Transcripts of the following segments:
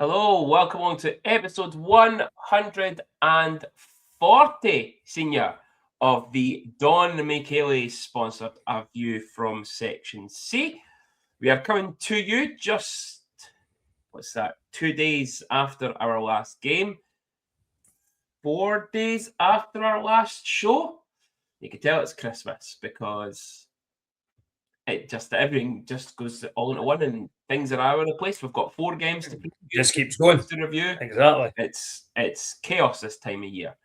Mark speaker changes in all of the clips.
Speaker 1: Hello, welcome on to episode 140, Senior, of the Don Michele sponsored A View from Section C. We are coming to you just, 2 days after our last game, 4 days after our last show. You can tell it's Christmas because everything just goes all into one and things are all over the place. We've got 4 games to
Speaker 2: just keeps going
Speaker 1: to review.
Speaker 2: Exactly.
Speaker 1: It's chaos this time of year.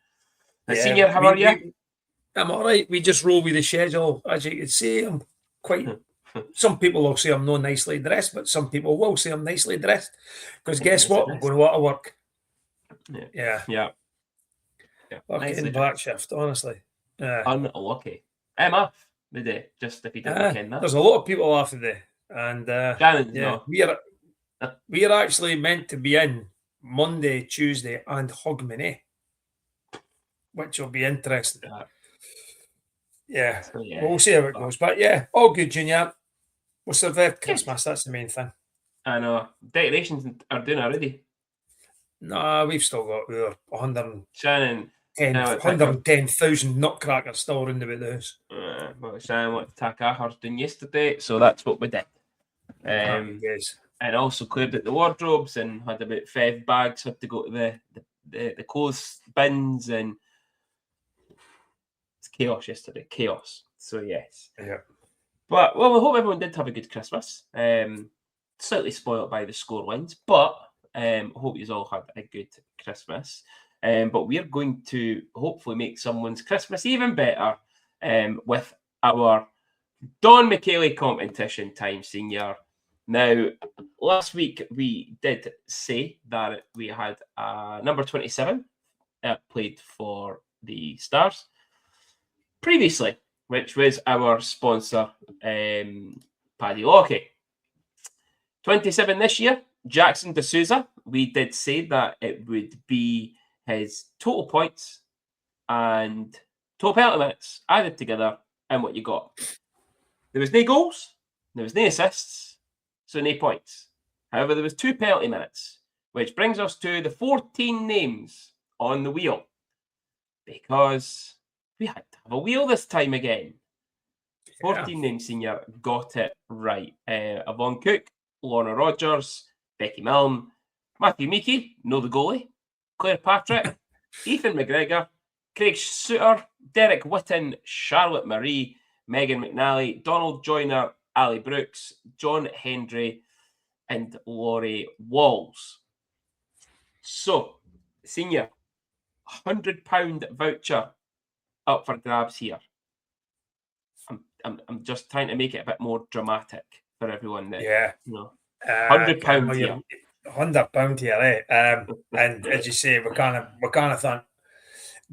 Speaker 2: Yeah,
Speaker 1: Senior, how are you?
Speaker 2: I'm all right. We just roll with the schedule. As you can see, I'm quite... Some people will say I'm not nicely dressed, but some people will say I'm nicely dressed. Because guess what? I'm going to out of work.
Speaker 1: Yeah.
Speaker 2: Fucking back shift, honestly.
Speaker 1: Unlucky. I'm off the day, just if you didn't ken that.
Speaker 2: There's a lot of people off today. And we are actually meant to be in Monday, Tuesday, and Hogmanay, which will be interesting. We'll see how it goes. But all good, Junior. We'll survive Christmas. That's the main thing.
Speaker 1: I know. Decorations are doing already.
Speaker 2: No, we've still got our
Speaker 1: 110,000
Speaker 2: nutcrackers still around about the house.
Speaker 1: Well, Shannon wanted to tack ours doing yesterday, so that's what we did. And also cleared out the wardrobes and had about 5 bags had to go to the clothes bins, and it's chaos yesterday. Chaos. So yes.
Speaker 2: Yeah.
Speaker 1: But we hope everyone did have a good Christmas. Slightly spoiled by the scorelines, but hope you all had a good Christmas. But we're going to hopefully make someone's Christmas even better with our Don Michele competition time, Senior. Now, last week we did say that we had number 27 played for the Stars previously, which was our sponsor, Paddy Lockie. 27 this year, Jackson D'Souza. We did say that it would be his total points and total penalty minutes added together and what you got. There was no goals, there was no assists, so no points. However, there was 2 penalty minutes, which brings us to the 14 names on the wheel, because we had to have a wheel this time again. 14 names, Senior, got it right. Yvonne Cook, Lorna Rogers, Becky Milne, Matthew Meekie, no the goalie, Claire Patrick, Ethan McGregor, Craig Suter, Derek Whitten, Charlotte Marie, Megan McNally, Donald Joyner, Ali Brooks, John Hendry, and Laurie Walls. So, Senior, £100 voucher up for grabs here. I'm just trying to make it a bit more dramatic for everyone. £100 here.
Speaker 2: £100 here, and as you say, we can't thank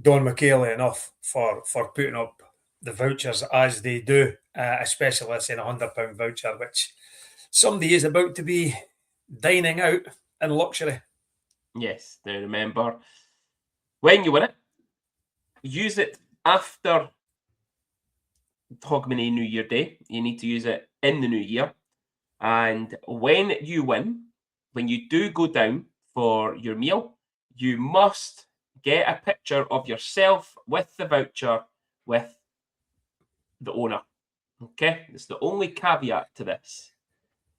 Speaker 2: Don Michele enough for putting up the vouchers as they do, especially let's say a £100 voucher, which somebody is about to be dining out in luxury.
Speaker 1: Yes. Now remember, when you win it, use it after Hogmanay New Year Day. You need to use it in the new year. And when you win, when you do go down for your meal, you must get a picture of yourself with the voucher with the owner. Okay? It's the only caveat to this,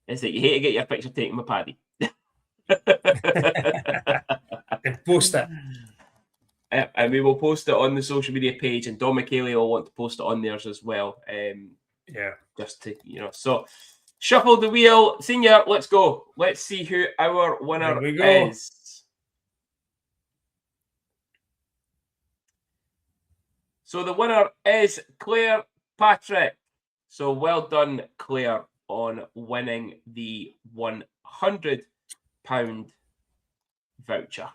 Speaker 1: is that you hate to get your picture taken with Paddy.
Speaker 2: And post it.
Speaker 1: And we will post it on the social media page, and Don Michele will want to post it on theirs as well. Just to, so shuffle the wheel. Senior, let's go. Let's see who our winner is. So the winner is Claire Patrick. So well done, Claire, on winning the £100 voucher.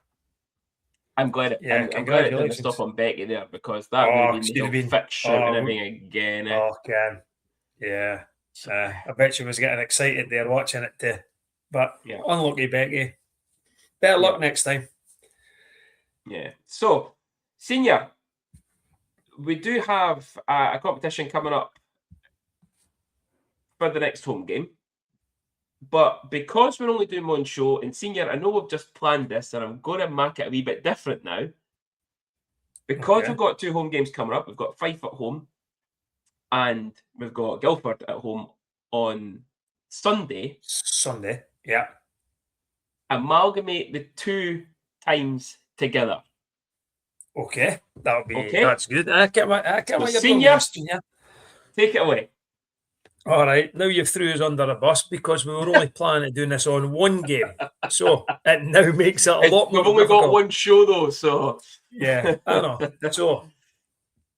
Speaker 1: I'm glad it didn't stop on Becky there, because that would have been fit shouting everything again.
Speaker 2: Yeah. I bet she was getting excited there watching it too. But unlucky Becky. Better luck next time.
Speaker 1: Yeah. So, Senior, we do have a competition coming up for the next home game. But because we're only doing one show, and Senior, I know we've just planned this, and I'm going to make it a wee bit different now. Because we've got 2 home games coming up, we've got Fife at home, and we've got Guildford at home on Sunday.
Speaker 2: Sunday, yeah.
Speaker 1: Amalgamate the 2 times together.
Speaker 2: Okay, that'll be
Speaker 1: Okay.
Speaker 2: That's good. I can't
Speaker 1: So
Speaker 2: wait
Speaker 1: Senior, take it away.
Speaker 2: All right, now you've threw us under a bus because we were only planning on doing this on one game. So it now makes it a lot more
Speaker 1: We've only
Speaker 2: difficult.
Speaker 1: got one show though, so
Speaker 2: yeah, I know. So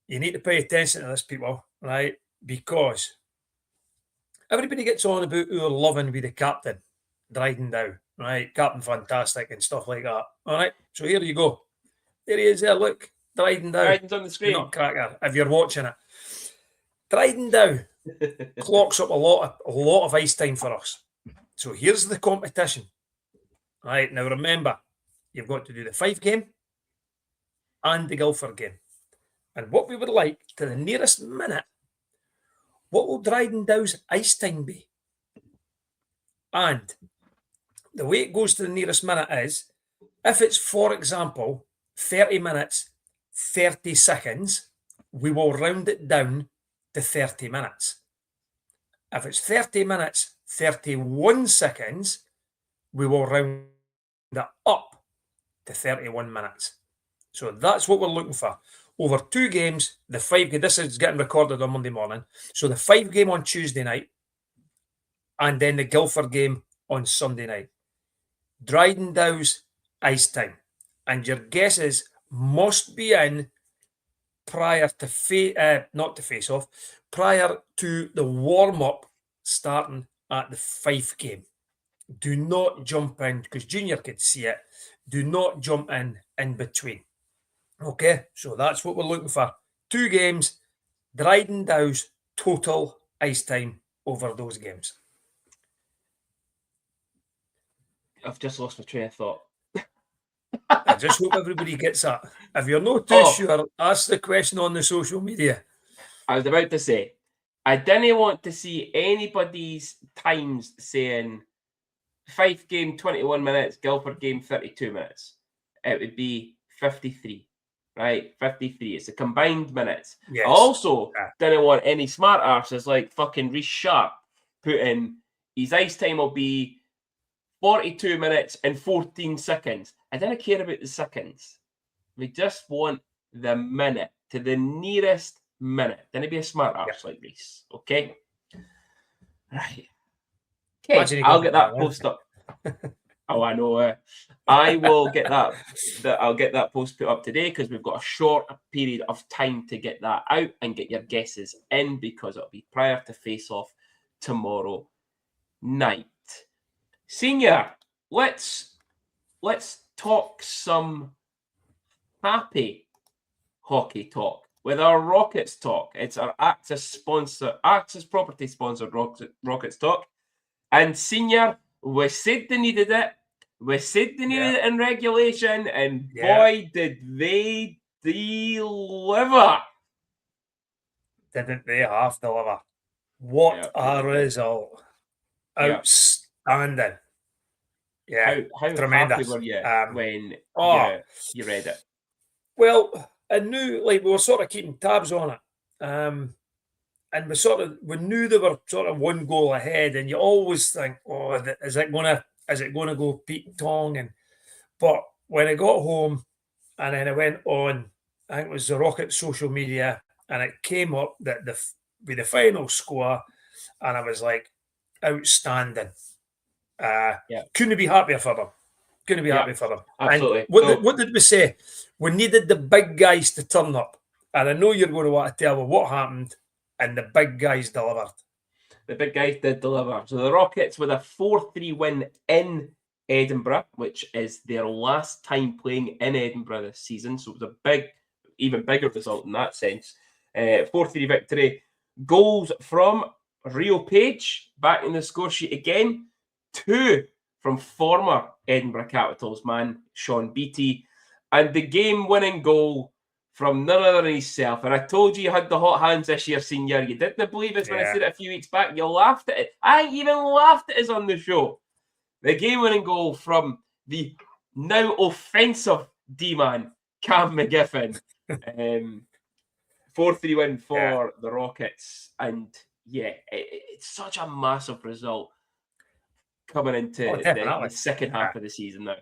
Speaker 2: you need to pay attention to this, people, right? Because everybody gets on about who are loving with the captain, Dryden Dow, right? Captain fantastic and stuff like that. All right, so here you go. There he is there, look. Dryden Dow.
Speaker 1: Dryden's on the screen.
Speaker 2: Nutcracker, if you're watching it. Dryden Dow clocks up a lot of ice time for us. So here's the competition. Right, now remember, you've got to do the Fife game and the Guildford game. And what we would like, to the nearest minute, what will Dryden Dow's ice time be? And the way it goes to the nearest minute is, if it's, for example, 30 minutes, 30 seconds, we will round it down to 30 minutes. If it's 30 minutes, 31 seconds, we will round it up to 31 minutes. So that's what we're looking for. Over 2 games, the Fife game, this is getting recorded on Monday morning. So the Fife game on Tuesday night, and then the Guildford game on Sunday night. Dryden Dow's ice time. And your guesses must be in prior to not to face off, prior to the warm-up starting at the Fife game. Do not jump in, because Junior could see it. Do not jump in between. Okay, so that's what we're looking for. 2 games, Dryden Dow's total ice time over those games.
Speaker 1: I've just lost my train of thought.
Speaker 2: I just hope everybody gets that. If you're not too sure, ask the question on the social media.
Speaker 1: I was about to say, I didn't want to see anybody's times saying Fife game 21 minutes, Guildford game 32 minutes. It would be 53, right? 53. It's the combined minutes.
Speaker 2: Yes.
Speaker 1: I also didn't want any smart arses like fucking Reece Sharp putting his ice time will be 42 minutes and 14 seconds. I didn't care about the seconds. We just want the minute to the nearest minute. Didn't be a smart arse like Reece. Okay? Right. Okay, I'll get that post up. Oh, I know. I will get that. I'll get that post put up today because we've got a short period of time to get that out and get your guesses in, because it'll be prior to face-off tomorrow night. Senior, let's talk some happy hockey talk with our Rockets talk. It's our Axis property sponsored Rockets talk. And Senior, we said they needed it. We said they needed it in regulation, and boy, did they deliver.
Speaker 2: Didn't they have to deliver? What a result. Outstanding. Yeah,
Speaker 1: how
Speaker 2: tremendous.
Speaker 1: happy were you when you read it?
Speaker 2: Well, I knew, like, we were sort of keeping tabs on it. And we knew they were sort of 1 goal ahead, and you always think, oh, is it gonna go Pete Tong? But when I got home and then I went on, I think it was the Rockets social media, and it came up that with the final score, and I was like, outstanding. Couldn't be happier for them. Couldn't be happy for them.
Speaker 1: Absolutely.
Speaker 2: And what did we say? We needed the big guys to turn up. And I know you're going to want to tell me what happened, and the big guys delivered.
Speaker 1: The big guys did deliver. So the Rockets with a 4-3 win in Edinburgh, which is their last time playing in Edinburgh this season. So it was a even bigger result in that sense. 4-3 victory. Goals from Rio Page, back in the score sheet again. 2 from former Edinburgh Capitals man Sean Beattie. And the game-winning goal from none other than himself. And I told you had the hot hands this year, senior. You didn't believe us when I said it a few weeks back. You laughed at it. I even laughed at us on the show. The game-winning goal from the now offensive D-man, Cam McGiffin. 4-3 win for the Rockets. And yeah, it's such a massive result coming into the second half of the season now.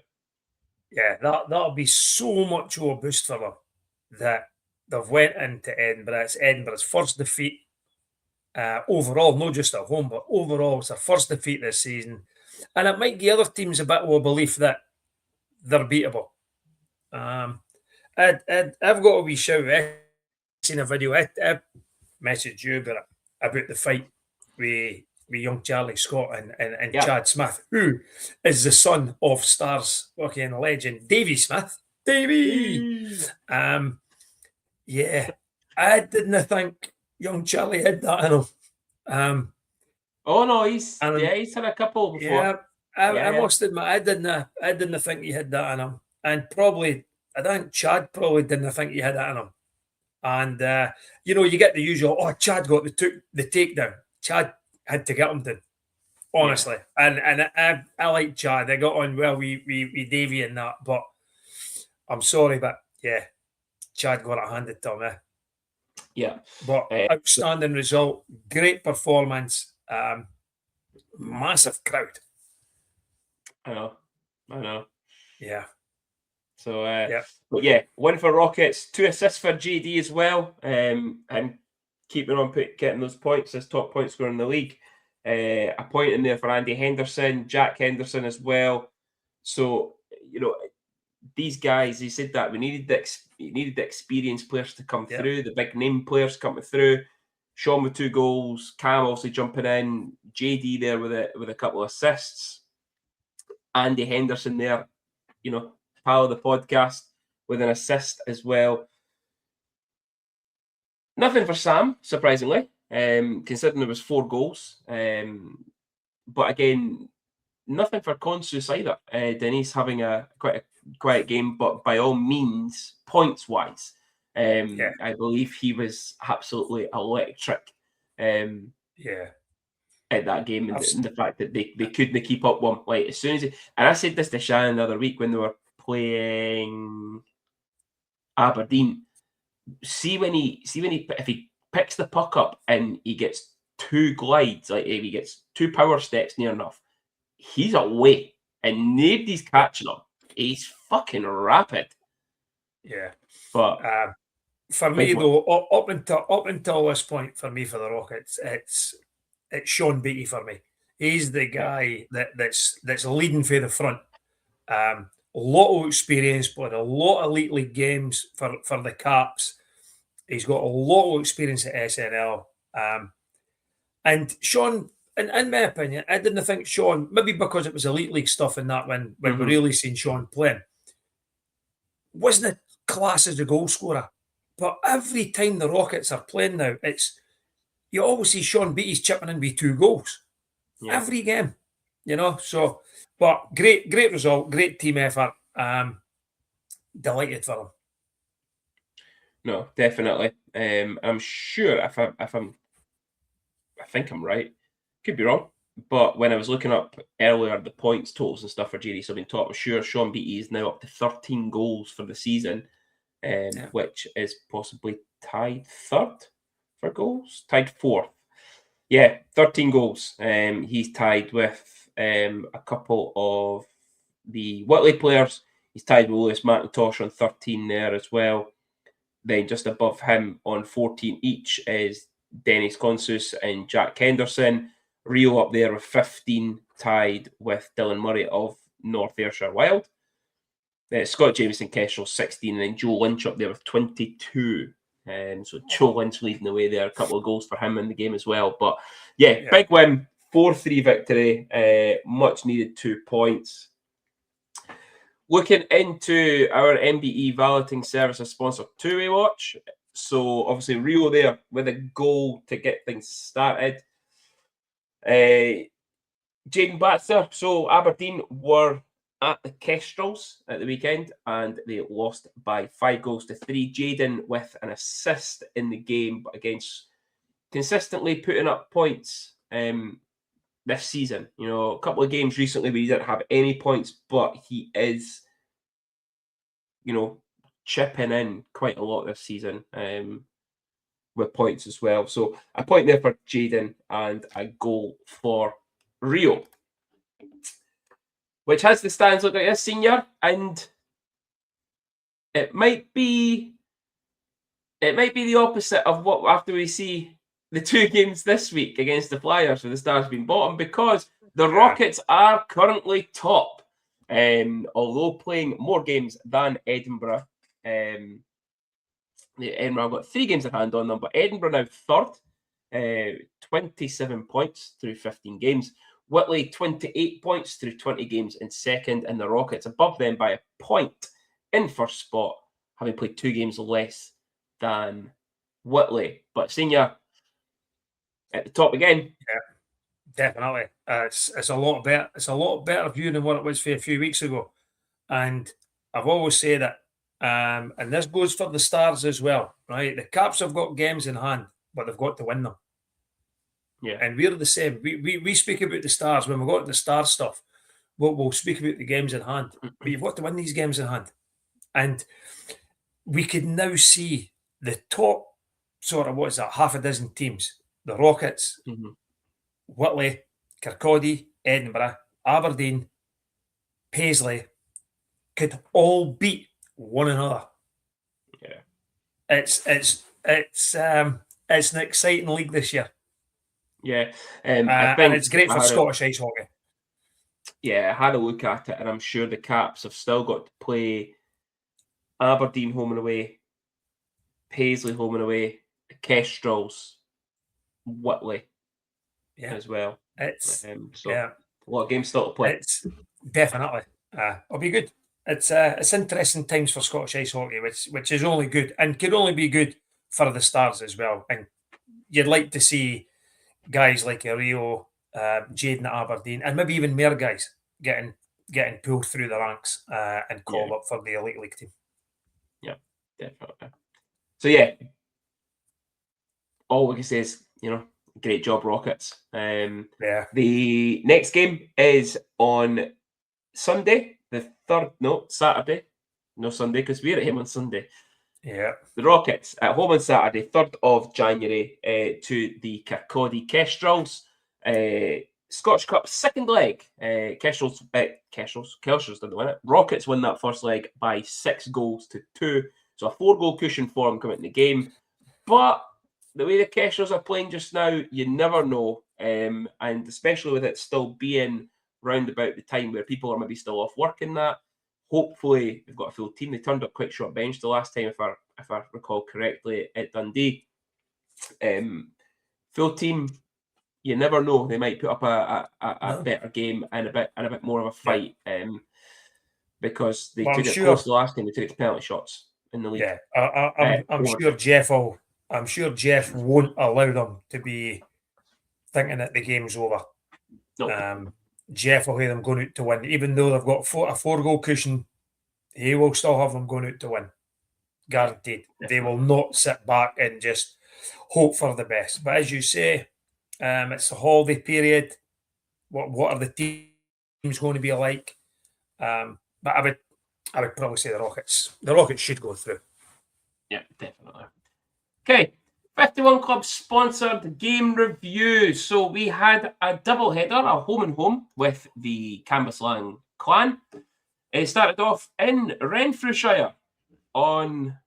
Speaker 2: Yeah, that'll be so much of a boost for them that they've went into Edinburgh. It's Edinburgh's first defeat overall, not just at home, but overall, it's their first defeat this season. And it might give other teams a bit of a belief that they're beatable. I've got a wee shout. I've seen a video. I messaged you about the fight with young Charlie Scott and Chad Smith, who is the son of Stars working legend Davy Smith. Davy! Yeah, I didn't think young Charlie had that in him.
Speaker 1: Oh no, he's had a couple before.
Speaker 2: Yeah, I must admit, I didn't think he had that in him, and I think Chad probably didn't think he had that in him. And you get the usual. Oh, Chad got the takedown. Chad had to get him to, honestly, and I like Chad. I got on well with Davey and that, but I'm sorry, but yeah, Chad got it handed to him.
Speaker 1: Yeah,
Speaker 2: but outstanding result, great performance, massive crowd.
Speaker 1: I know.
Speaker 2: Yeah.
Speaker 1: So, but yeah, win for Rockets, 2 assists for JD as well, and keeping on getting those points as top point scorer in the league. A point in there for Andy Henderson, Jack Henderson as well. So, these guys, he said that we needed the experienced players to come through, the big name players coming through. Sean with 2 goals, Cam also jumping in, JD there with a couple of assists, Andy Henderson there, pal of the podcast with an assist as well. Nothing for Sam, surprisingly, considering there was 4 goals. But again, nothing for Consus either. Denise having a quite a quiet game, but by all means, points-wise, I believe he was absolutely electric. At that game, and the fact that they couldn't keep up one. Like as soon as and I said this to Shannon the other week when they were playing Aberdeen. See when he if he picks the puck up and he gets 2 glides, like if he gets 2 power steps near enough, he's away and nobody's catching him. He's fucking rapid.
Speaker 2: Yeah,
Speaker 1: but
Speaker 2: for me though, up until this point, for me for the Rockets, it's Sean Beattie for me. He's the guy that's leading for the front. A lot of experience, played a lot of elite league games for the Caps. He's got a lot of experience at SNL. And Sean, in my opinion, I didn't think Sean, maybe because it was elite league stuff and that when we really seen Sean playing, wasn't a class as a goal scorer. But every time the Rockets are playing now, you always see Sean Beattie's chipping in with 2 goals. Every game, so, but great result, great team effort. Delighted for them.
Speaker 1: No, definitely. I'm sure I think I'm right. Could be wrong. But when I was looking up earlier the points totals and stuff for JD Subin Top, I'm sure Sean Beattie is now up to 13 goals for the season, which is possibly tied 3rd for goals, tied 4th. Yeah, 13 goals. He's tied with a couple of the Whitley players. He's tied with Lewis McIntosh on 13 there as well. Then just above him on 14 each is Dennis Consus and Jack Henderson. Rio up there with 15, tied with Dylan Murray of North Ayrshire Wild. Scott Jameson Kestrel 16, and then Joe Lynch up there with 22. So Joe Lynch leading the way there. A couple of goals for him in the game as well. But yeah. Big win, 4-3 victory. Much needed 2 points. Looking into our MBE Valeting Services sponsored two-way watch. So obviously Rio there with a goal to get things started. Jaden Baxter. So Aberdeen were at the Kestrels at the weekend, and they lost by 5-3. Jaden with an assist in the game, but against consistently putting up points this season. You know, a couple of games recently where he didn't have any points, but he is, you know, chipping in quite a lot this season with points as well. So a point there for Jaden and a goal for Rio, which has the stands look like this, Senior, and it might be the opposite of what after we see the two games this week against the Flyers with the Stars being bottom, because the Rockets are currently top, although playing more games than Edinburgh. Edinburgh have got 3 games in hand on them, but Edinburgh now third, 27 points through 15 games. Whitley, 28 points through 20 games in second, and the Rockets above them by a point in first spot, having played 2 games less than Whitley. But Senior at the top again.
Speaker 2: Yeah, definitely. It's a lot better. It's a lot better view than what it was for a few weeks ago. And I've always said it, and this goes for the Stars as well, right? The Caps have got games in hand, but they've got to win them.
Speaker 1: Yeah.
Speaker 2: And we're the same. We speak about the Stars when we got the Star stuff. We'll speak about the games in hand, but you've got to win these games in hand. And we can now see the top sort of, what is that, half a dozen teams. The Rockets, Whitley, Kirkcaldy, Edinburgh, Aberdeen, Paisley could all beat one another.
Speaker 1: Yeah.
Speaker 2: It's an exciting league this year.
Speaker 1: Yeah.
Speaker 2: I think and it's great for Scottish ice hockey.
Speaker 1: Yeah, I had a look at it, and I'm sure the Caps have still got to play Aberdeen home and away, Paisley home and away, Kestrels, Whitley as well.
Speaker 2: It's
Speaker 1: a lot of games still to play.
Speaker 2: It's definitely it'll be good. It's interesting times for Scottish ice hockey, which is only good and could only be good for the Stars as well. And you'd like to see guys like Rio, Jaden at Aberdeen, and maybe even more guys getting pulled through the ranks and called up for the Elite League team.
Speaker 1: Yeah, definitely. So yeah, all we can say is, you know, great job, Rockets. The next game is on Sunday, Saturday. No, Sunday, because we're at home on Sunday.
Speaker 2: Yeah.
Speaker 1: The Rockets at home on Saturday, 3rd of January, to the Kirkcaldy Kestrels. Scottish Cup second leg. Kestrels didn't win it. Rockets win that first leg by 6-2. So a 4-goal cushion for them coming in the game. But the way the Kestrels are playing just now, you never know. And especially with it still being round about the time where people are maybe still off work and that. Hopefully, they've got a full team. They turned up quite short bench the last time, if I recall correctly, at Dundee. Full team, you never know. They might put up a better game and a bit more of a fight, because they took it close the last time. They took it to penalty shots in the league.
Speaker 2: Yeah, I'm sure Jeff won't allow them to be thinking that the game's over.
Speaker 1: No.
Speaker 2: Jeff will have them going out to win, even though they've got a 4-goal cushion. He will still have them going out to win, guaranteed. They will not sit back and just hope for the best. But as you say, it's the holiday period. What are the teams going to be like? But I would probably say the Rockets. The Rockets should go through.
Speaker 1: Yeah, definitely. Okay. 51 Club sponsored game review. So we had a double header, a home and home with the Cambuslang Clan. It started off in Renfrewshire on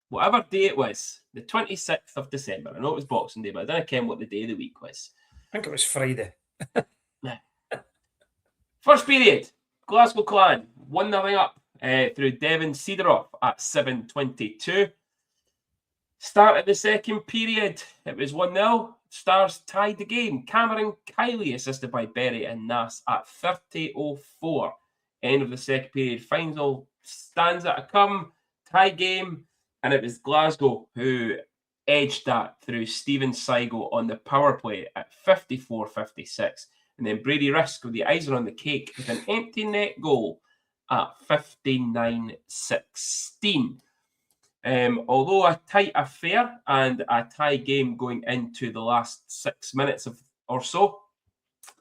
Speaker 1: whatever day it was, the 26th of December. I know it was Boxing Day, but I don't know what the day of the week was.
Speaker 2: I think it was Friday.
Speaker 1: First period, Glasgow Clan 1-0 up through Devin Cedoroff at 7:22. Start of the second period, it was 1-0. Stars tied the game. Cameron Kiley, assisted by Berry and Nass, at 30:04. End of the second period. Final stanza to come. Tie game. And it was Glasgow who edged that through Stephen Seigo on the power play at 54:56. And then Brady Risk with the icing on the cake with an empty net goal at 59-16. Although a tight affair and a tie game going into the last 6 minutes or so,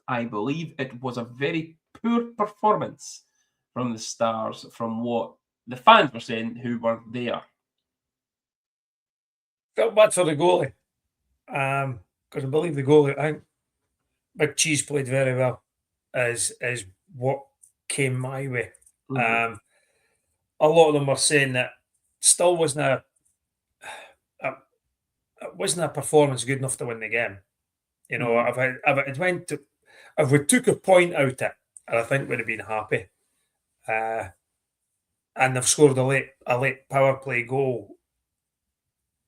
Speaker 1: I believe it was a very poor performance from the Stars, from what the fans were saying who were there.
Speaker 2: Felt bad for the goalie. Because I believe the goalie, I think Big Cheese played very well, is what came my way.
Speaker 1: Mm-hmm.
Speaker 2: A lot of them were saying that still wasn't a performance good enough to win the game. You know, if we took a point out of it, I think we'd have been happy. And they've scored a late power play goal,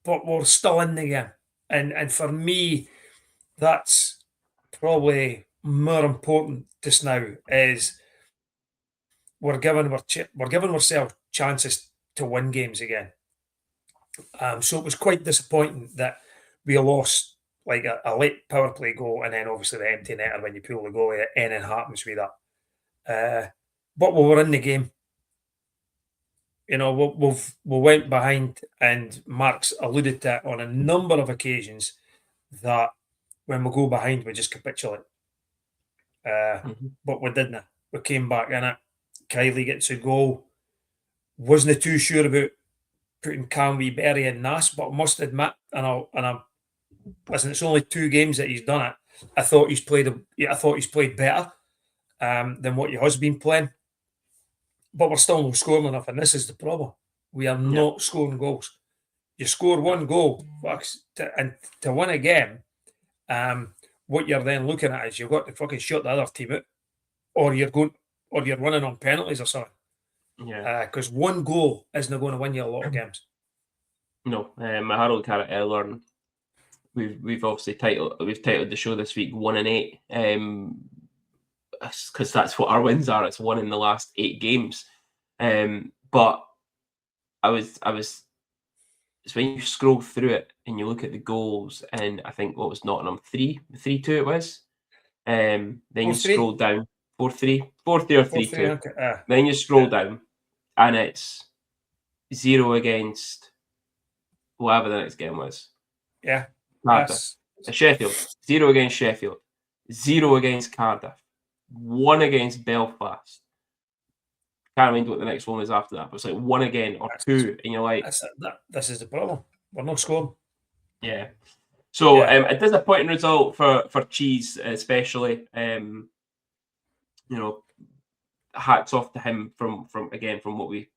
Speaker 2: but we're still in the game. And for me, that's probably more important just now. Is we're giving ourselves chances to win games again. So it was quite disappointing that we lost like a late power play goal, and then obviously the empty netter when you pull the goalie, anything happens with that. But we were in the game. You know, we went behind, and Mark's alluded to it on a number of occasions that when we go behind, we just capitulate. But we didn't. We came back in it. Kylie gets a goal. Wasn't too sure about putting Camby, Berry, and Nass, but I must admit, listen, it's only 2 games that he's done it. I thought he's played better than what he has been playing. But we're still not scoring enough, and this is the problem. We are not scoring goals. You score one goal, and to win a game, what you're then looking at is you've got to fucking shut the other team out, or you're running on penalties or something.
Speaker 1: Yeah.
Speaker 2: Because one goal isn't going to win you a lot of games.
Speaker 1: No, Harold Carrot Ellern. We've obviously titled the show this week 1-8. Because that's what our wins are. It's 1 in the last 8 games. But I was it's when you scroll through it and you look at the goals, and I think what was Nottingham 3-2 it was. Then 4-3? You scroll down 4-3 or 3-2. Okay. Then you scroll down, and it's 0 against whatever the next game was.
Speaker 2: Yeah.
Speaker 1: Cardiff. Sheffield. 0 against Sheffield. 0 against Cardiff. 1 against Belfast. Can't remember what the next one was after that, but it's like 1 again or 2, and you're like,
Speaker 2: this is the problem. We're not scoring.
Speaker 1: Yeah. So a disappointing result for Cheese, especially. You know, hats off to him from what we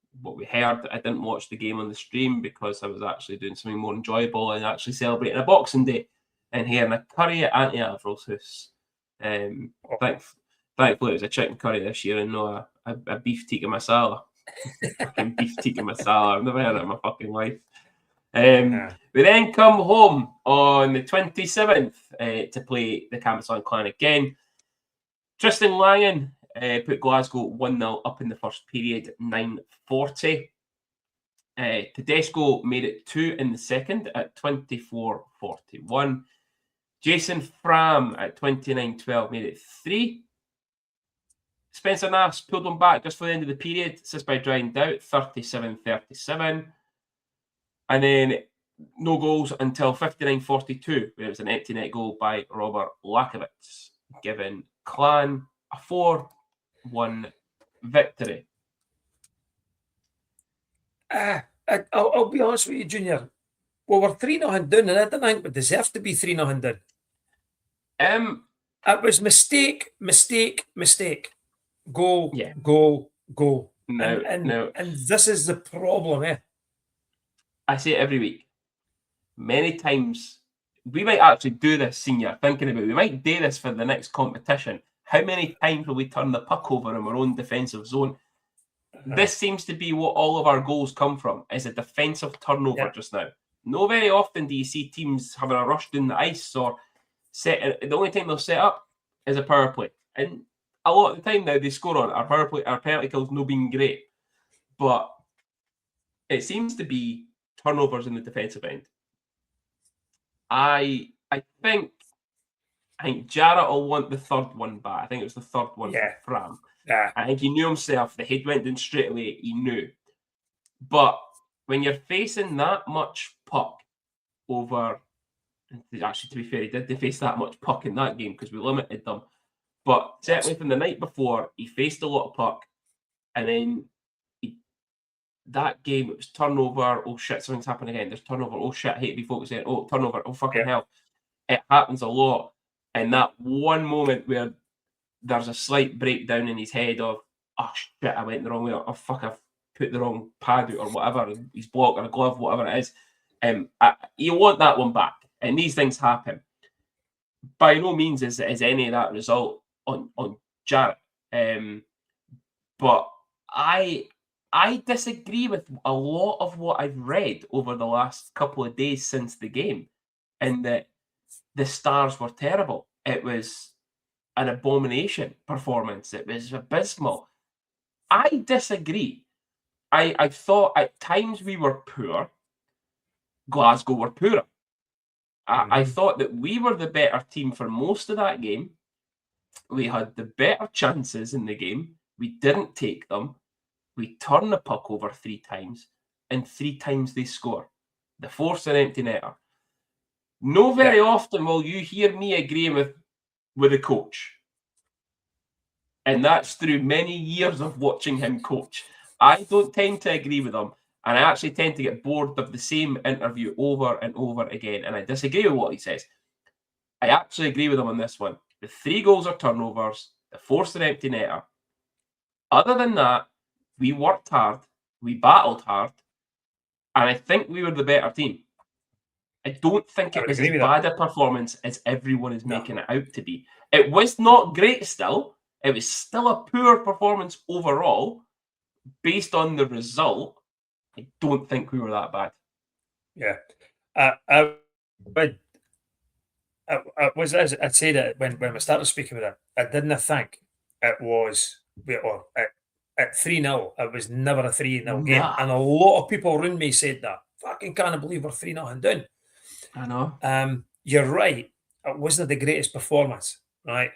Speaker 1: heard. I didn't watch the game on the stream because I was actually doing something more enjoyable and actually celebrating a Boxing Day and hearing a curry at Auntie Avril's house. Thankfully, it was a chicken curry this year and not a beef tikka masala. Fucking beef tikka masala. I've never heard it in my fucking life. We then come home on the 27th to play the Glasgow Clan again. Tristan Langan put Glasgow 1-0 up in the first period, 9:40. Tedesco made it 2 in the second at 24:41. Jason Fram at 29:12 made it 3. Spencer Nass pulled them back just for the end of the period, assist by Dryden Doubt, 37-37. And then no goals until 59:42, where it was an empty net goal by Robert Lakovitz, giving Clan a 4-1 victory.
Speaker 2: I'll be honest with you, Junior. Well, we're 3-0 down, and I didn't think we deserved to be 3-0 down. It was mistake. Goal, goal. And this is the problem,
Speaker 1: I say it every week. Many times, we might actually do this, Senior, thinking about it. We might do this for the next competition. How many times will we turn the puck over in our own defensive zone? This seems to be what all of our goals come from, is a defensive turnover just now. No very often do you see teams having a rush down the ice or the only time they'll set up is a power play. And a lot of the time now they score on our power play, our penalty kills no being great. But it seems to be turnovers in the defensive end. I think I think Jarrett will want the third one back. I think it was the third one
Speaker 2: Yeah.
Speaker 1: from Fram.
Speaker 2: Yeah.
Speaker 1: I think he knew himself. The head went down straight away. He knew. But when you're facing that much puck over, actually, to be fair, he did face that much puck in that game because we limited them. But certainly from the night before, he faced a lot of puck. And then that game, it was turnover. Oh, shit, something's happened again. There's turnover. Oh, shit, I hate to be focusing. Oh, turnover. Oh, fucking hell. It happens a lot. And that one moment where there's a slight breakdown in his head of, oh, shit, I went the wrong way. Oh, fuck, I've put the wrong pad out or whatever, his block or a glove, whatever it is. You want that one back. And these things happen. By no means is any of that result on Jarrett. But I disagree with a lot of what I've read over the last couple of days since the game, and that the Stars were terrible. It was an abomination performance. It was abysmal. I disagree. I thought at times we were poor. Glasgow were poorer. I thought that we were the better team for most of that game. We had the better chances in the game. We didn't take them. We turned the puck over 3 times, and 3 times they score. The force an empty netter. No very often will you hear me agree with the coach. And that's through many years of watching him coach. I don't tend to agree with him, and I actually tend to get bored of the same interview over and over again, and I disagree with what he says. I actually agree with him on this one. The 3 goals are turnovers, the force an empty netter. Other than that, we worked hard, we battled hard, and I think we were the better team. I don't think it was as bad a performance as everyone is making it out to be. It was not great still. It was still a poor performance overall. Based on the result, I don't think we were that bad.
Speaker 2: Yeah. I'd say that when we started speaking with it, I didn't think it was at 3-0, it was never a 3-0 game. And a lot of people around me said that. Fucking can't believe we're 3-0 and down.
Speaker 1: I know.
Speaker 2: You're right. It wasn't the greatest performance, right?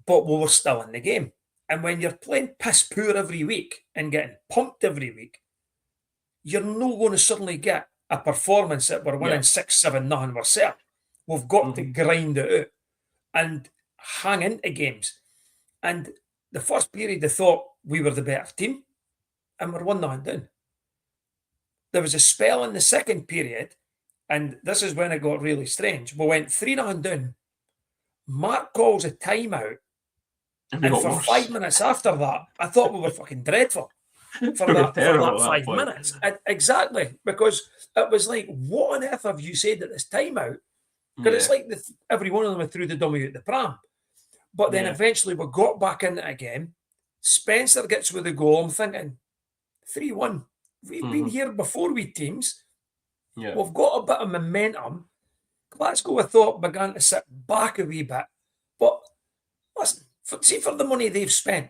Speaker 2: But we were still in the game. And when you're playing piss poor every week and getting pumped every week, you're not going to suddenly get a performance that we're winning 6-7-0 ourselves. We've got to grind it out and hang into games. And the first period, I thought we were the better team, and we're 1-0 down. There was a spell in the second period, and this is when it got really strange. We went 3-0 down. Mark calls a timeout, and for 5 minutes after that, I thought we were fucking dreadful for that 5 minutes. Exactly, because it was like, what on earth have you said at this timeout? Because it's like every one of them threw the dummy out the pram. But then eventually we got back in it again. Spencer gets with the goal. I'm thinking, 3-1. We've been here before we teams.
Speaker 1: Yeah.
Speaker 2: We've got a bit of momentum. Glasgow, I thought, began to sit back a wee bit. But listen, for the money they've spent,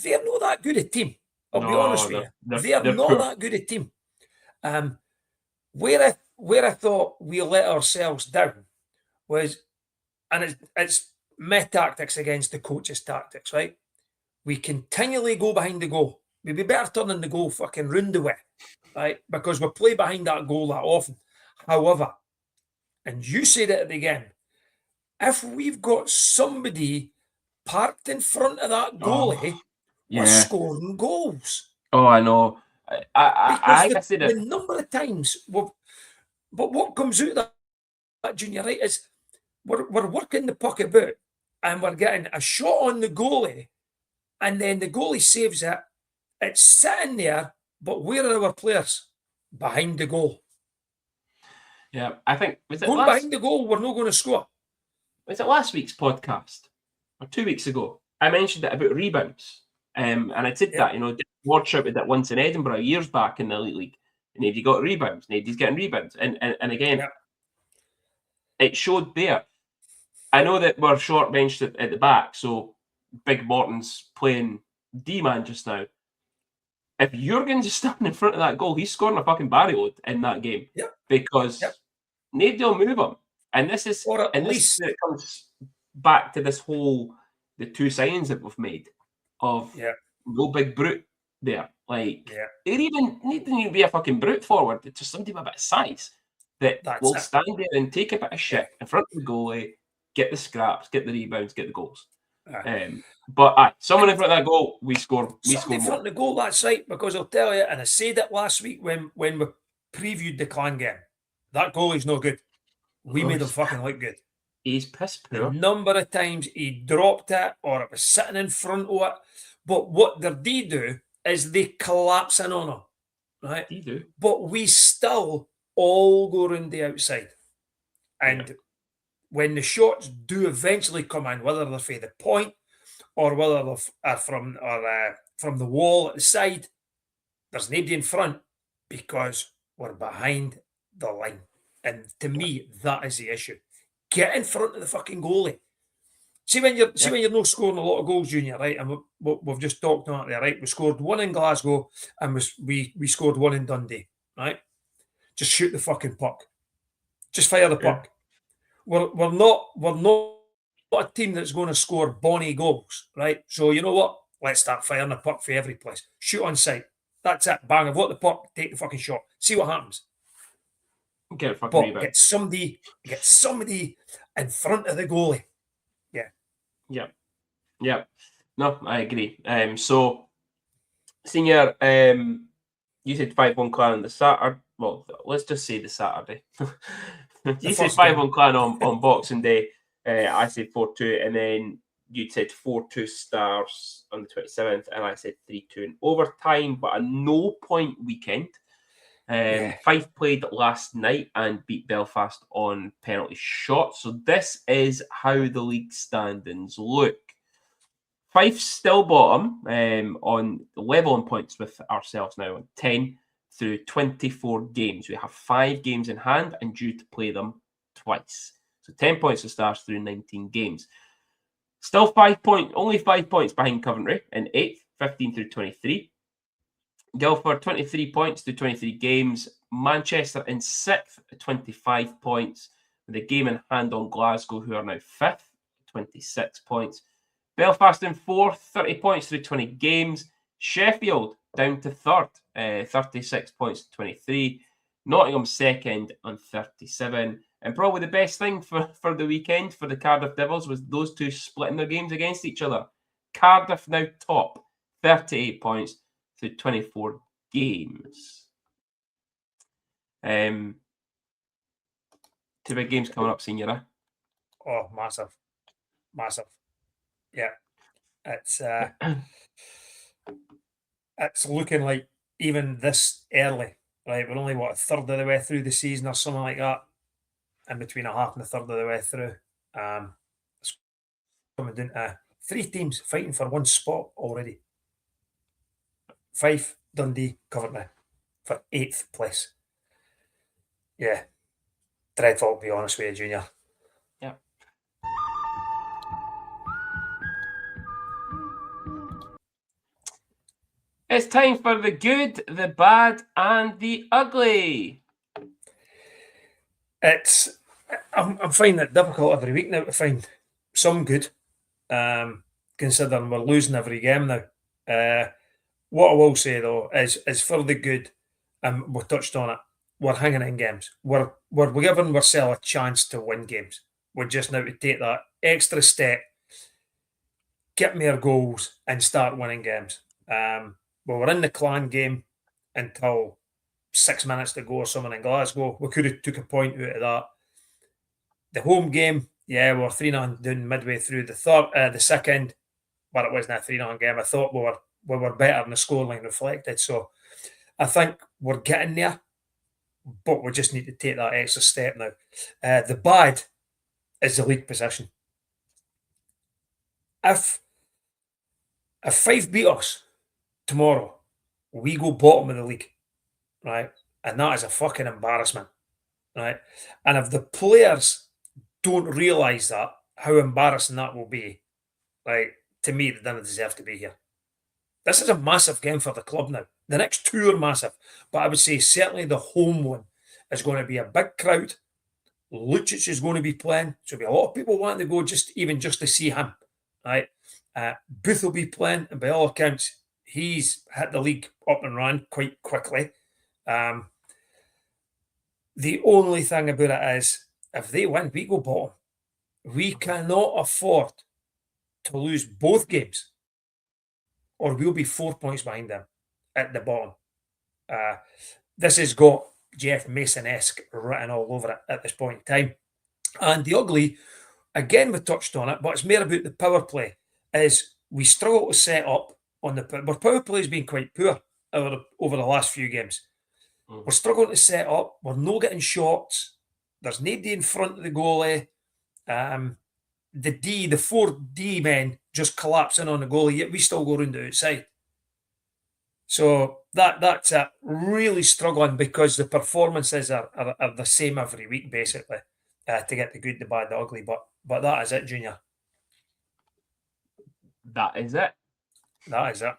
Speaker 2: they're not that good a team. I'll be honest with you. They're not that good a team. Where I thought we let ourselves down was, and it's my tactics against the coach's tactics, right? We continually go behind the goal. We'd be better turning the goal fucking round the way, right? Because we play behind that goal that often. However, and you said it at the game, if we've got somebody parked in front of that goalie, we're scoring goals.
Speaker 1: Oh, I know. I said it.
Speaker 2: The number of times but what comes out of that, Junior, right, is we're working the puck about and we're getting a shot on the goalie, and then the goalie saves it. It's sitting there, but where are our players? Behind the goal.
Speaker 1: Yeah, I think
Speaker 2: behind the goal, we're not going to score.
Speaker 1: Was it last week's podcast or 2 weeks ago? I mentioned it about rebounds, and I said that Ward shouted that once in Edinburgh years back in the Elite League. And if you got rebounds, Nady's getting rebounds. And again, it showed there. I know that we're short benched at the back, so Big Morton's playing D-man just now. If Jurgen's just standing in front of that goal, he's scoring a fucking barrel in that game. Because nobody will move him. And this is,
Speaker 2: or at
Speaker 1: and this
Speaker 2: least
Speaker 1: is where it comes back to this whole the two signings that we've made of no big brute there. Like it even needn't even be a fucking brute forward. It's just somebody with a bit of size that will stand there and take a bit of shit in front of the goalie, get the scraps, get the rebounds, get the goals. But someone in front of that goal, we score. We score
Speaker 2: in
Speaker 1: more.
Speaker 2: front of the goal. That's right, because I'll tell you, and I said it last week when we previewed the Clan game. That goalie's no good. We made him fucking look good.
Speaker 1: He's piss poor.
Speaker 2: The number of times he dropped it or it was sitting in front of it. But what they do is they collapse in on him, right?
Speaker 1: They do.
Speaker 2: But we still all go around the outside. And when the shots do eventually come in, whether they're from the point or whether they're from the wall at the side, there's nobody in front because we're behind the line. And to me, that is the issue. Get in front of the fucking goalie. See when you're not scoring a lot of goals, Junior, right? And we've just talked on it there, right? We scored one in Glasgow and we scored one in Dundee, right? Just shoot the fucking puck. Just fire the puck. We're not a team that's going to score bonny goals, right? So you know what? Let's start firing the puck for every place. Shoot on sight. That's it. Bang! I've got the puck. Take the fucking shot. See what happens.
Speaker 1: Get
Speaker 2: somebody in front of the goalie.
Speaker 1: Yeah. No, I agree. So, Senior, you said 5-1 Clan on the Saturday. Well, let's just say the Saturday. You said 5-1 Clan on Boxing Day. I said 4-2, and then you said 4-2 Stars on the 27th, and I said 3-2 in overtime, but a no-point weekend. Fife played last night and beat Belfast on penalty shots. So this is how the league standings look. Fife's still bottom on level on points with ourselves now on 10 through 24 games. We have 5 games in hand and due to play them twice. So 10 points to Stars through 19 games. Still only 5 points behind Coventry in 8th, 15 through 23. Guildford, 23 points through 23 games. Manchester in 6th, 25 points. With a game in hand on Glasgow, who are now 5th, 26 points. Belfast in 4th, 30 points through 20 games. Sheffield down to 3rd, 36 points to 23. Nottingham 2nd on 37. And probably the best thing for the weekend for the Cardiff Devils was those two splitting their games against each other. Cardiff now top, 38 points through 24 games. 2 big games coming up, Senior.
Speaker 2: Oh, massive. Yeah. It's looking like even this early, right? We're only, a third of the way through the season or something like that. In between a half and a third of the way through. It's coming down to 3 teams fighting for one spot already. Fife, Dundee, Coventry for 8th place. Yeah. Dreadful, to be honest with you, Junior.
Speaker 1: Yeah. It's time for the good, the bad, and the ugly.
Speaker 2: I'm finding it difficult every week now to find some good, considering we're losing every game now. What I will say though is for the good, and we touched on it. We're hanging in games. We're giving ourselves a chance to win games. We're just now to take that extra step, get more goals, and start winning games. We were in the Clan game until 6 minutes to go or something in Glasgow. We could have took a point out of that. The home game, we were 3-0 down midway through the second, but it wasn't a 3-0 game. I thought we were better than the scoreline reflected. So I think we're getting there, but we just need to take that extra step now. The bad is the league position. If Fife beat us tomorrow, we go bottom of the league, right? And that is a fucking embarrassment, right? And if the players don't realise that, how embarrassing that will be, right? To me, they don't deserve to be here. This is a massive game for the club now. The next 2 are massive, but I would say certainly the home one is going to be a big crowd, Lucic is going to be playing, so there'll be a lot of people wanting to go just to see him, right? Booth will be playing, and by all accounts, he's hit the league up and running quite quickly. The only thing about it is, if they win, we go bottom. We cannot afford to lose both games, or we'll be 4 points behind them at the bottom. This has got Jeff Mason-esque written all over it at this point in time. And the ugly, again, we touched on it, but it's more about the power play, is we struggle to set up on the... Our power play has been quite poor over the last few games. We're struggling to set up. We're not getting shots. There's nobody in front of the goalie. The 4D men just collapsing on the goalie, yet we still go round the outside. So that's it. Really struggling because the performances are the same every week, basically, to get the good, the bad, the ugly. But that is it, Junior.
Speaker 1: That is it.
Speaker 2: That is it.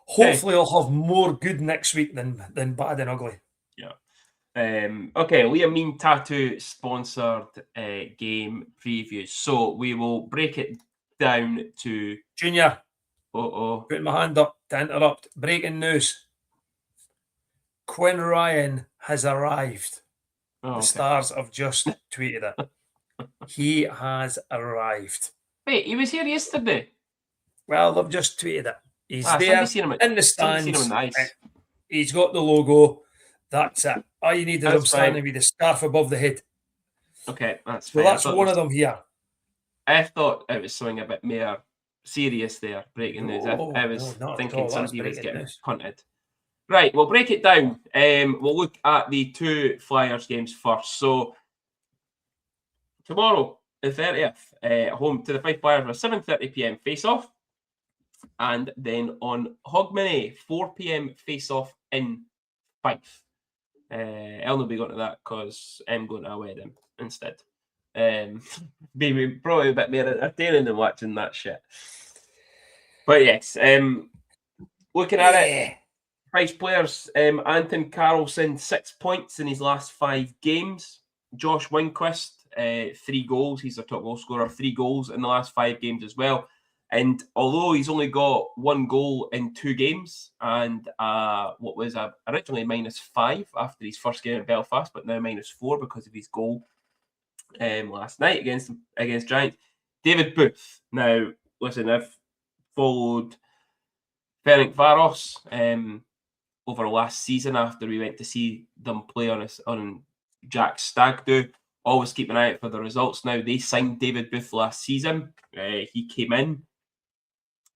Speaker 2: Hopefully, I'll have more good next week than bad and ugly.
Speaker 1: Yeah. Okay, Liam Mean Tattoo sponsored game previews. So we will break it down to...
Speaker 2: Junior.
Speaker 1: Uh-oh.
Speaker 2: Putting my hand up to interrupt. Breaking news. Quinn Ryan has arrived. The Stars have just tweeted it. He has arrived.
Speaker 1: Wait, he was here yesterday?
Speaker 2: Well, they've just tweeted it. He's there in the stands.
Speaker 1: Seen him in the ice.
Speaker 2: He's got the logo. That's it. All you need is him standing with the scarf above the head.
Speaker 1: Okay, that's
Speaker 2: fine. So that's one of them here.
Speaker 1: I thought it was something a bit more serious there, breaking news. I was thinking somebody was getting punted. Right, we'll break it down. We'll look at the two Flyers games first. So, tomorrow, the 30th, home to the Fife Flyers, a 7:30 p.m. face-off. And then on Hogmanay, 4 p.m. face-off in Fife. I'll not be going to that because I'm going to a wedding instead. Maybe probably a bit more entertaining than watching that shit. But yes, looking at it, Price players, Anton Carlson, 6 points in his last 5 games. Josh Winquist, 3 goals. He's their top goal scorer, 3 goals in the last 5 games as well. And although he's only got 1 goal in 2 games and what was originally -5 after his first game at Belfast, but now -4 because of his goal last night against Giants. David Booth. Now, listen, I've followed Ferenc Varos over the last season after we went to see them play on Jack's Stag Do. Always keep an eye out for the results. Now, they signed David Booth last season. He came in.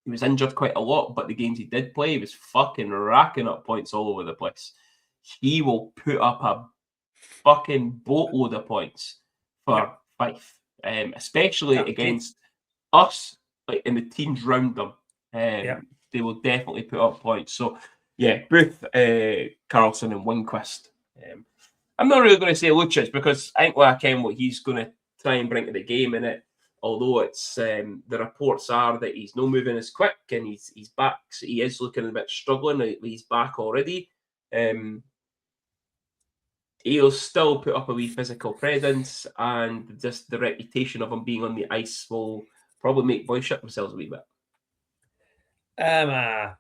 Speaker 1: He was injured quite a lot, but the games he did play, he was fucking racking up points all over the place. He will put up a fucking boatload of points for Fife, especially against us, like in the teams round them. They will definitely put up points. So, yeah, Booth, Carlson, and Winquist. I'm not really going to say Lucic because I think what he's going to try and bring to the game in it. Although it's the reports are that he's not moving as quick and he's back. So he is looking a bit struggling. He's back already. He'll still put up a wee physical presence, and just the reputation of him being on the ice will probably make boys shut themselves a wee bit.
Speaker 2: I'm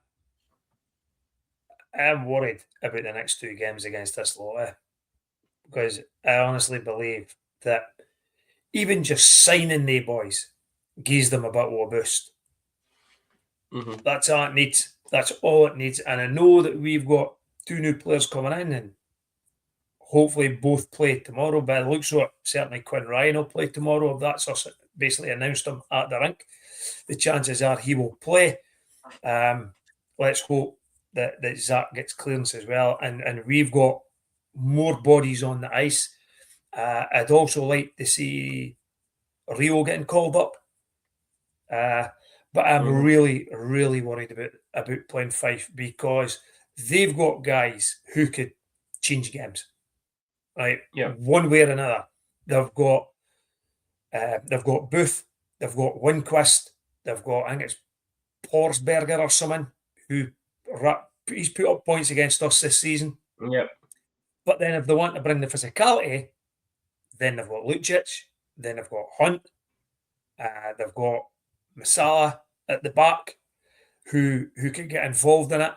Speaker 2: worried about the next 2 games against this lot, because I honestly believe that even just signing the boys gives them a bit of a boost. That's all it needs. That's all it needs. And I know that we've got 2 new players coming in, and hopefully both play tomorrow. By the looks of it, certainly Quinn Ryan will play tomorrow. If that's us basically announced him at the rink, the chances are he will play. Let's hope that Zach gets clearance as well. And we've got more bodies on the ice. I'd also like to see Rio getting called up. But I'm really, really worried about playing Fife because they've got guys who could change games, right? One way or another. They've got Booth, they've got Winquist, they've got, I think it's Forsberger or someone who he's put up points against us this season.
Speaker 1: Yep.
Speaker 2: But then if they want to bring the physicality, Then they've got Lucic. Then they've got Hunt. They've got Masala at the back, who can get involved in it.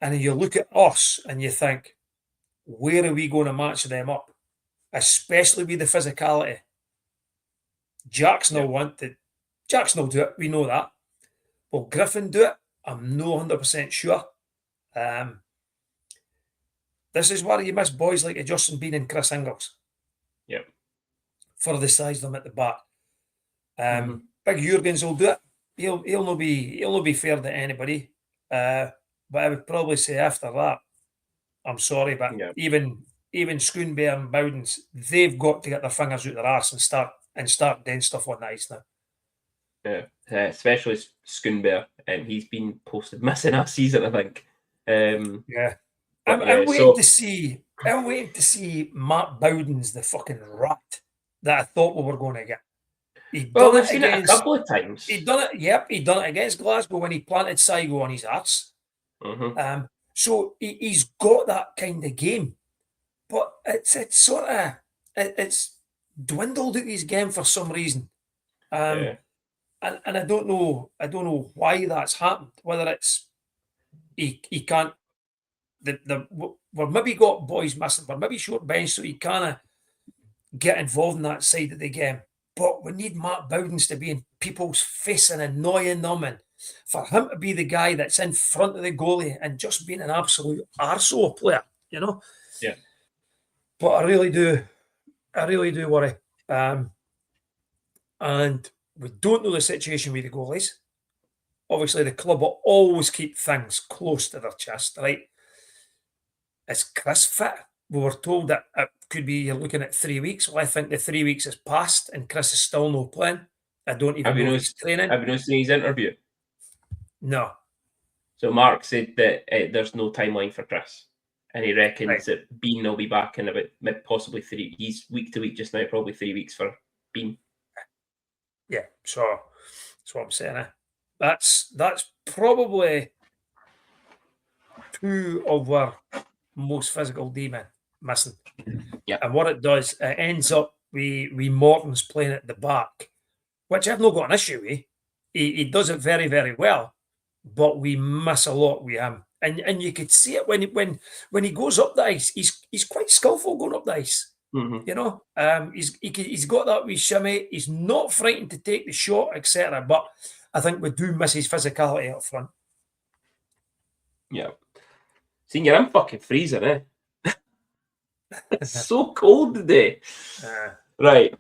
Speaker 2: And then you look at us and you think, where are we going to match them up? Especially with the physicality. Jackson will want to. Jackson will do it. We know that. Will Griffin do it? I'm no 100% sure. This is where you miss boys like Justin Bean and Chris Ingles.
Speaker 1: Yep.
Speaker 2: For the size of them at the back. Big Jurgens will do it. He'll not be fair to anybody. But I would probably say after that, I'm sorry, but even Schoonberg and Bowdens, they've got to get their fingers out their arse and start doing stuff on the ice now.
Speaker 1: Yeah, especially Schoonberg. He's been posted missing a season, I think. I'm
Speaker 2: waiting to see. I'm waiting to see Matt Bowdens, the fucking rat that I thought we were going to get.
Speaker 1: We've seen it a couple of times.
Speaker 2: He'd done it. Yep, he'd done it against Glasgow when he planted Saigo on his arse. So he's got that kind of game, but it's sort of it's dwindled out his game for some reason. And I don't know why that's happened. Whether it's he can't. We're maybe got boys missing. We're maybe short bench, so he can't get involved in that side of the game. But we need Matt Bowdens to be in people's face and annoying them, and for him to be the guy that's in front of the goalie and just being an absolute arsehole player, you know.
Speaker 1: Yeah.
Speaker 2: But I really do worry. And we don't know the situation with the goalies. Obviously, the club will always keep things close to their chest, right? Is Chris fit? We were told that it could be you're looking at 3 weeks. Well, I think the 3 weeks has passed and Chris is still no playing. I don't even know if he's training.
Speaker 1: Have you not seen his interview?
Speaker 2: No.
Speaker 1: So Mark said that there's no timeline for Chris. And he reckons that Bean will be back in about possibly 3. He's week to week just now, probably 3 weeks for Bean.
Speaker 2: Yeah, so that's what I'm saying. That's probably 2 of our most physical D-men missing.
Speaker 1: Yeah.
Speaker 2: And what it does, it ends up with Morton's playing at the back, which I've not got an issue with. He does it very, very well, but we miss a lot with him. And you could see it when he goes up the ice. He's quite skillful going up the ice. You know, he's got that wee shimmy. He's not frightened to take the shot, etc. But I think we do miss his physicality up front.
Speaker 1: Yeah. Senior, I'm fucking freezing, eh? It's so cold today. Right.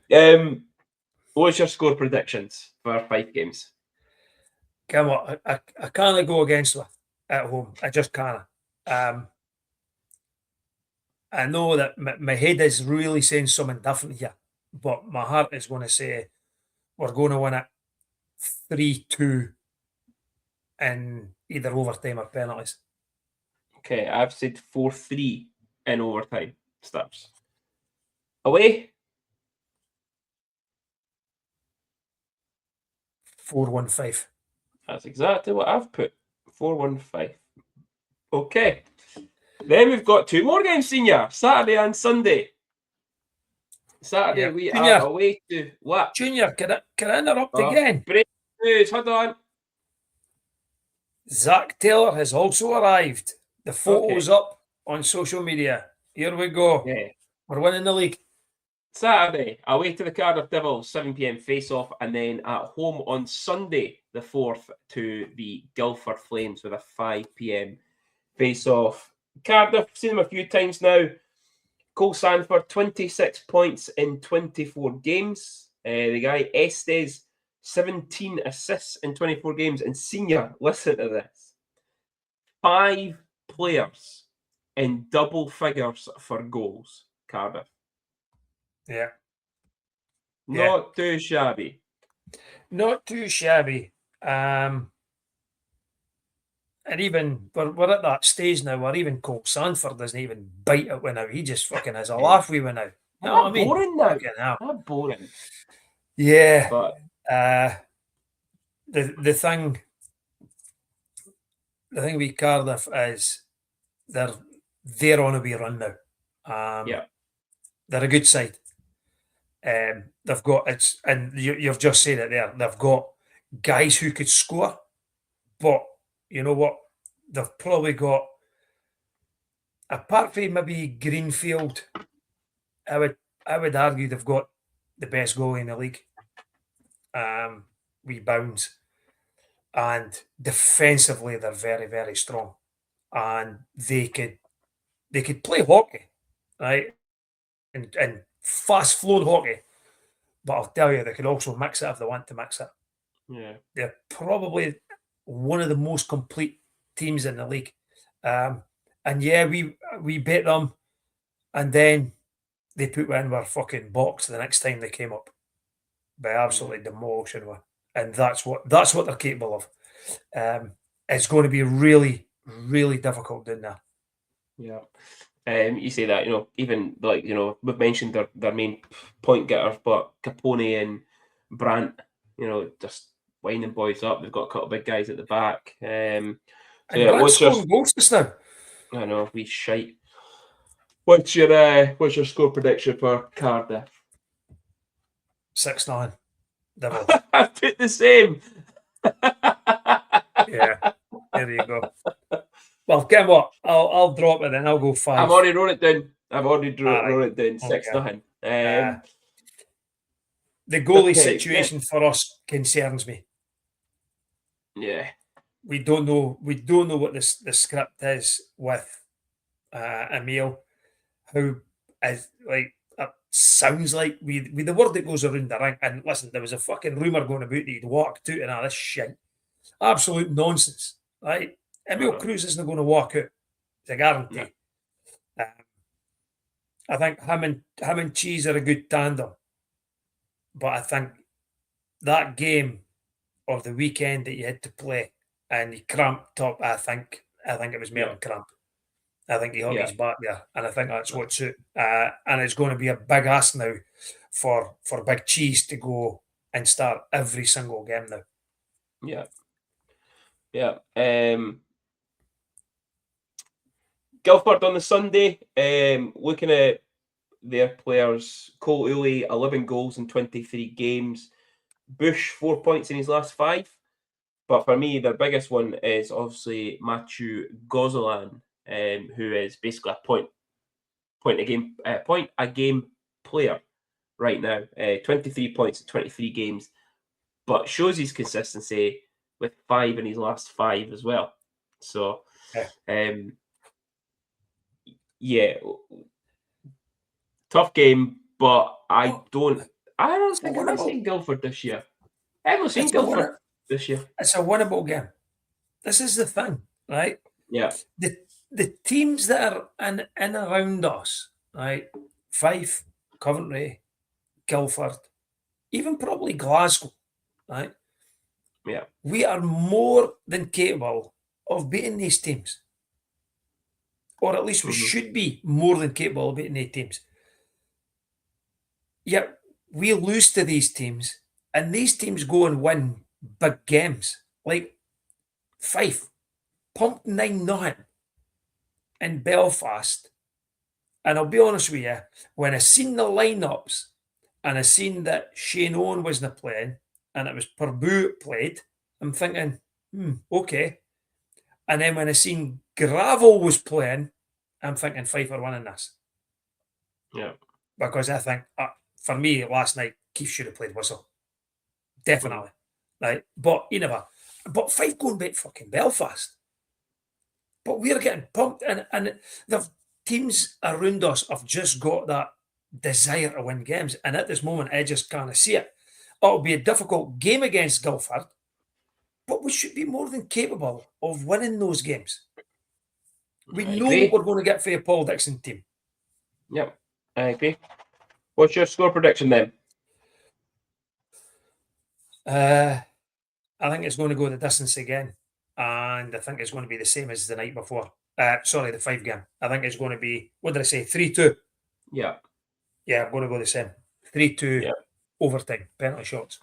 Speaker 1: What's your score predictions for 5 games?
Speaker 2: Come on, I can't go against her at home. I just can't. I know that my head is really saying something different here, but my heart is going to say we're going to win it 3-2 in either overtime or penalties.
Speaker 1: Okay, I've said 4-3 in overtime. Steps. Away?
Speaker 2: 4-1-5.
Speaker 1: That's exactly what I've put. 4-1-5. Okay. Then we've got 2 more games, Senior. Saturday and Sunday. Saturday we are away to what?
Speaker 2: Junior, can I interrupt again?
Speaker 1: Breaking news, hold on.
Speaker 2: Zach Taylor has also arrived. The photo's up on social media. Here we go.
Speaker 1: Yeah.
Speaker 2: We're winning the league.
Speaker 1: Saturday, away to the Cardiff Devils, 7 p.m. face-off, and then at home on Sunday, the 4th, to the Guildford Flames with a 5 p.m. face-off. Cardiff, seen them a few times now. Cole Sanford, 26 points in 24 games. The guy Estes, 17 assists in 24 games. And Senior, listen to this. 5 players in double figures for goals, Cardiff.
Speaker 2: Yeah.
Speaker 1: Not too shabby.
Speaker 2: Not too shabby. And even we're at that stage now where even Cole Sanford doesn't even bite it with now. He just fucking has a laugh with it now. You know what I mean?
Speaker 1: Boring now. Not boring.
Speaker 2: Yeah.
Speaker 1: But
Speaker 2: the thing with Cardiff is they're on a wee run now. They're a good side. They've got and you've just said it there. They've got guys who could score, but you know what? They've probably got, apart from maybe Greenfield, I would argue they've got the best goalie in the league. Rebounds, and defensively they're very, very strong, and they could play hockey, right, and fast flowing hockey. But I'll tell you, they could also mix it if they want to mix it.
Speaker 1: Yeah.
Speaker 2: They're probably one of the most complete teams in the league. And yeah, we bet them, and then they put in our fucking box the next time they came up by absolutely demolishing one. And that's what they're capable of. It's going to be really, really difficult doing that.
Speaker 1: Yeah. You say that, even like, we've mentioned their main point getters, but Capone and Brandt, just winding boys up. They've got a couple of big guys at the back. So
Speaker 2: And
Speaker 1: yeah,
Speaker 2: Brandt's scoring goals just now.
Speaker 1: I know, we shite. What's your score prediction for Cardiff?
Speaker 2: 6-9. Devils.
Speaker 1: I put the same.
Speaker 2: Yeah, there you go. Well, get what? I'll drop it then. I'll go 5.
Speaker 1: I've already wrote it down. wrote it down. 6-0.
Speaker 2: The goalie situation for us concerns me.
Speaker 1: Yeah.
Speaker 2: We don't know what the script is with Emil. How is like it sounds like with the word that goes around the ring. And listen, there was a fucking rumour going about that he'd walked out and all this shit. Absolute nonsense, right? Emil Cruz isn't going to walk out. It's a guarantee. No. I think him and Cheese are a good tandem, but I think that game of the weekend that you had to play and he cramped up. I think it was more than cramp. I think he hurt his back there, and I think that's what's it. And it's going to be a big ask now for Big Cheese to go and start every single game now.
Speaker 1: Yeah. Guildford on the Sunday, looking at their players, Cole Uli, 11 goals in 23 games. Bush, 4 points in his last 5. But for me, their biggest one is obviously Mathieu Gozolan, who is basically a point a game player right now. 23 points in 23 games, but shows his consistency with 5 in his last 5 as well. So, tough game, but I don't think I've seen Guildford this year. I haven't seen Guildford this year.
Speaker 2: It's a winnable game. This is the thing, right?
Speaker 1: Yeah.
Speaker 2: The teams that are in and around us, right? Fife, Coventry, Guildford, even probably Glasgow, right?
Speaker 1: Yeah.
Speaker 2: We are more than capable of beating these teams. Or at least we should be more than capable of beating these teams. Yet we lose to these teams, and these teams go and win big games. Like Fife pumped 9-0 in Belfast. And I'll be honest with you, when I seen the lineups and I seen that Shane Owen wasn't playing and it was Purbu played, I'm thinking, okay. And then when I seen Gravel was playing, I'm thinking Fife are winning this.
Speaker 1: Yeah.
Speaker 2: Because I think, for me, last night, Keith should have played whistle. Definitely. Right? But you never. But Fife going back fucking Belfast. But we're getting pumped, and the teams around us have just got that desire to win games. And at this moment, I just can't see it. It'll be a difficult game against Guildford, but we should be more than capable of winning those games. We know what we're going to get for a Paul Dixon team.
Speaker 1: Yep, I agree. What's your score prediction then?
Speaker 2: I think it's going to go the distance again. And I think it's going to be the same as the night before. The 5 game. I think it's going to be, what did I say, 3-2?
Speaker 1: Yeah.
Speaker 2: Yeah, I'm going to go the same. 3-2 overtime, penalty shots.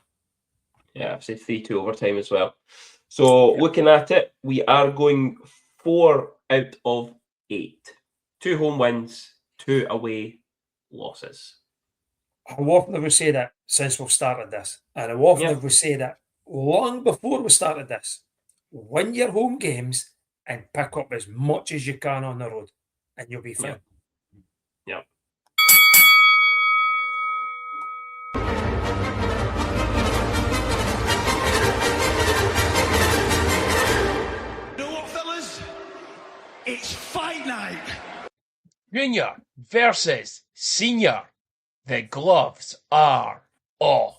Speaker 1: Yeah, I've said 3-2 overtime as well. So looking at it, we are going 4 out of 8. 2 home wins, 2 away, losses.
Speaker 2: How often have we said that since we've started this? And how often
Speaker 1: Yep.
Speaker 2: have we said that long before we started this? Win your home games and pick up as much as you can on the road, and you'll be fine.
Speaker 1: Yep.
Speaker 3: You know what, fellas? It's fight night.
Speaker 1: Junior versus senior. The gloves are off.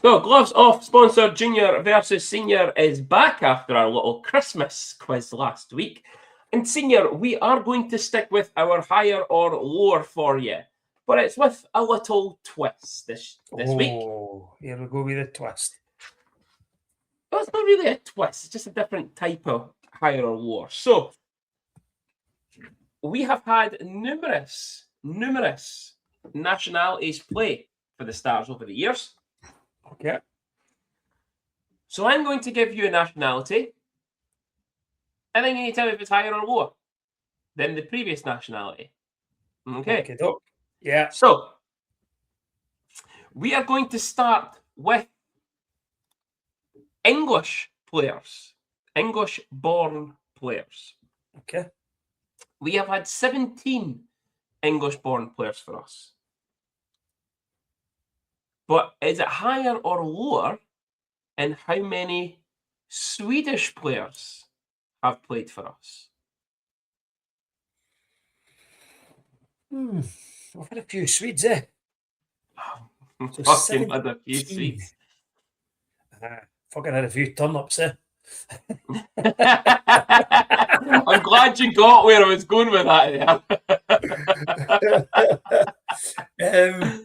Speaker 1: So, Gloves Off sponsor Junior versus Senior is back after our little Christmas quiz last week. And Senior, we are going to stick with our higher or lower for you, but it's with a little twist this week.
Speaker 2: Oh, here we go with the twist.
Speaker 1: Well, it's not really a twist, it's just a different type of higher or lower. So, we have had numerous nationalities play for the Stars over the years.
Speaker 2: Okay.
Speaker 1: So I'm going to give you a nationality, and then you need to tell me if it's higher or lower than the previous nationality. Okay.
Speaker 2: Doke. Yeah.
Speaker 1: So we are going to start with English players, English-born players.
Speaker 2: Okay.
Speaker 1: We have had 17 English-born players for us. But is it higher or lower in how many Swedish players have played for us?
Speaker 2: I've had a few Swedes, eh? So
Speaker 1: Fucking had a few
Speaker 2: 17.
Speaker 1: Swedes.
Speaker 2: Fucking had a few turnips, eh?
Speaker 1: I'm glad you got where I was going with that there.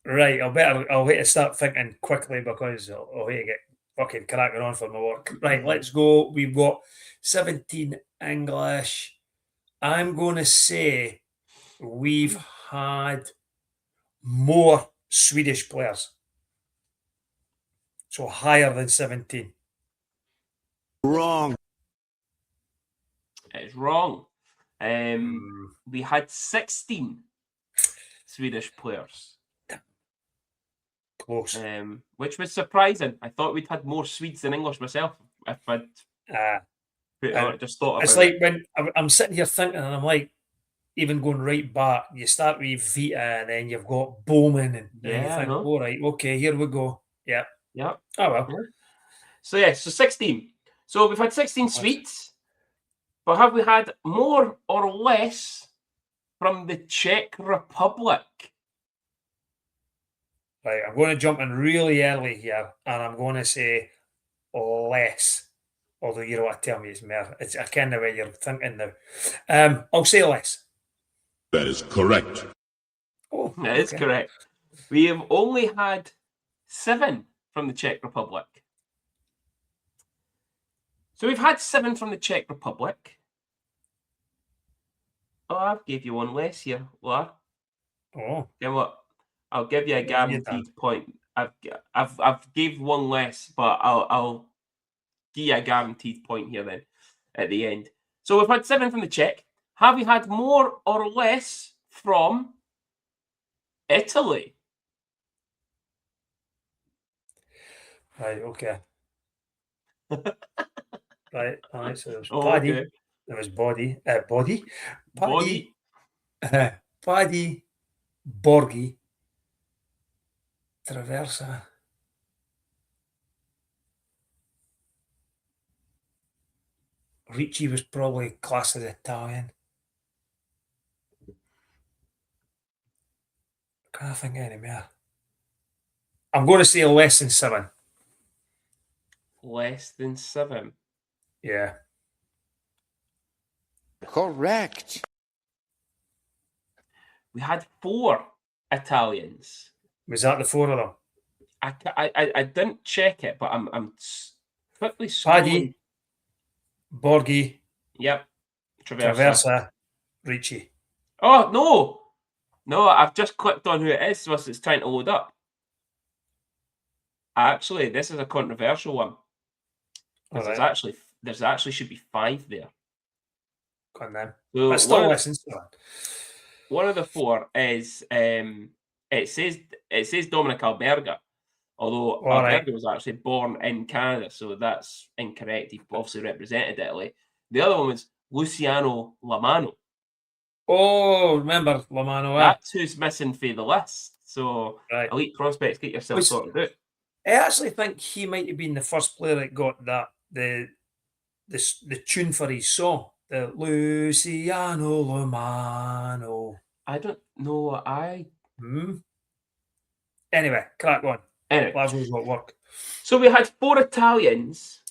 Speaker 2: Right, I'll wait to start thinking quickly because I'll wait to get fucking cracking on for my work. Right, let's go. We've got 17 English. I'm going to say we've had more Swedish players. So higher than 17.
Speaker 3: Wrong.
Speaker 1: It's wrong. We had 16 Swedish players.
Speaker 2: Close.
Speaker 1: Which was surprising. I thought we'd had more Swedes than English myself. If I'd just thought about
Speaker 2: it's like when I'm sitting here thinking, and I'm like, even going right back, you start with Vita, and then you've got Bowman, and then you think, all right, okay, here we go. Yeah.
Speaker 1: Yeah.
Speaker 2: Oh, well.
Speaker 1: Yeah. So 16. So we've had 16 Swedes, but have we had more or less from the Czech Republic?
Speaker 2: Right, I'm going to jump in really early here, and I'm going to say less. Although you don't want to tell me it's more. It's I kind of way you're thinking now. I'll say less.
Speaker 3: That is correct.
Speaker 2: Oh,
Speaker 1: that is correct. We have only had 7 from the Czech Republic. So we've had 7 from the Czech Republic. Oh, I've gave you one less here, Lar.
Speaker 2: Oh.
Speaker 1: You know what? I'll give you a guaranteed point. I've gave one less, but I'll give you a guaranteed point here then at the end. So we've had 7 from the Czech. Have we had more or less from Italy?
Speaker 2: Right, okay. right, so there was Paddy,
Speaker 1: okay.
Speaker 2: there was Paddy, Borgi, Traversa, Ricci was probably classed as Italian. Can't think of any more. I'm going to say less than 7.
Speaker 1: Less than 7.
Speaker 2: Yeah.
Speaker 3: Correct.
Speaker 1: We had 4 Italians.
Speaker 2: Was that the 4 of them?
Speaker 1: I didn't check it, but I'm quickly scrolling.
Speaker 2: Paddy, Borgi.
Speaker 1: Yep.
Speaker 2: Traversa, Ricci.
Speaker 1: Oh, no, I've just clicked on who it is whilst it's trying to load up. Actually, this is a controversial one. There's actually should be 5 there.
Speaker 2: Go on then.
Speaker 1: So
Speaker 2: That's still less than 7.
Speaker 1: one of the four is it says Dominic Alberga, although
Speaker 2: All right.
Speaker 1: Alberga was actually born in Canada, so that's incorrect. He obviously represented Italy. The other one was Luciano Lamano.
Speaker 2: Oh, remember Lamano?
Speaker 1: That's who's missing for the list. So
Speaker 2: Right.
Speaker 1: elite prospects, get yourself sorted out.
Speaker 2: I actually think he might have been the first player that got that the tune for his song, the Luciano Lamano.
Speaker 1: I don't know.
Speaker 2: Anyway, crack on.
Speaker 1: Anyway,
Speaker 2: Glasgow's got work.
Speaker 1: so we had 4 Italians,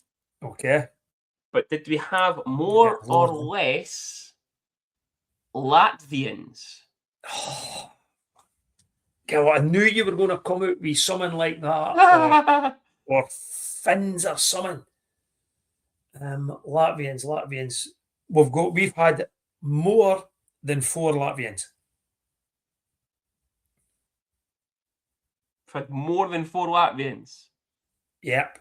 Speaker 2: Okay.
Speaker 1: but did we have more
Speaker 2: Yeah,
Speaker 1: or
Speaker 2: more than-
Speaker 1: less Latvians?
Speaker 2: God, I knew you were going to come out with something like that, or Finns or something. Latvians. We've had more than 4 Latvians.
Speaker 1: We've had more than 4 Latvians.
Speaker 2: Yep.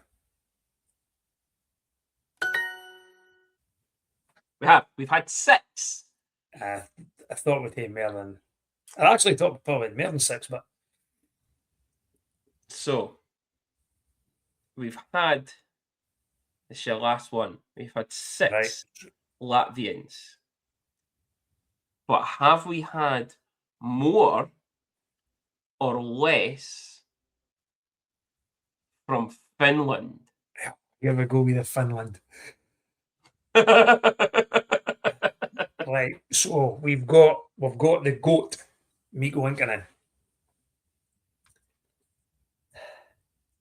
Speaker 1: We've had 6.
Speaker 2: I thought we'd have more than. I actually thought we'd probably had more than 6, but
Speaker 1: So we've had, this is your last one. We've had 6
Speaker 2: Right.
Speaker 1: Latvians. But have we had more or less from Finland?
Speaker 2: here we go with the Finland. Right. So we've got the goat, Mikko Inkinen.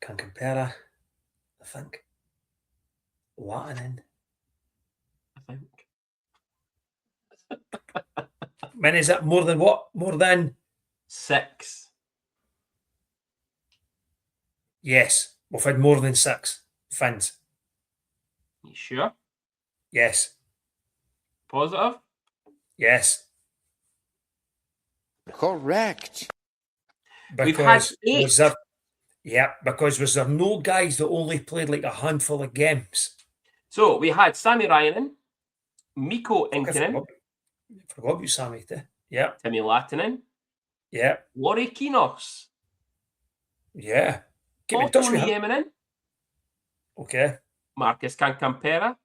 Speaker 2: Can compare, I think. Latinen.
Speaker 1: I think.
Speaker 2: When is it more than what? More than
Speaker 1: 6.
Speaker 2: yes. We've had more than 6 Finns.
Speaker 1: You sure?
Speaker 2: Yes.
Speaker 1: Positive?
Speaker 2: Yes.
Speaker 3: Correct.
Speaker 1: We've had
Speaker 2: Because
Speaker 1: 8.
Speaker 2: was there, yeah, because was there no guys that only played like a handful of games?
Speaker 1: So we had Sami Rainen, Mikko
Speaker 2: I
Speaker 1: Inkinen,
Speaker 2: forgot about Sammy too. Yeah.
Speaker 1: Timi Latinen,
Speaker 2: Yeah.
Speaker 1: Lori Kinos,
Speaker 2: Yeah. Keep in touch
Speaker 1: Otto
Speaker 2: with him.
Speaker 1: Nieminen,
Speaker 2: Okay.
Speaker 1: Marcus Kankampera,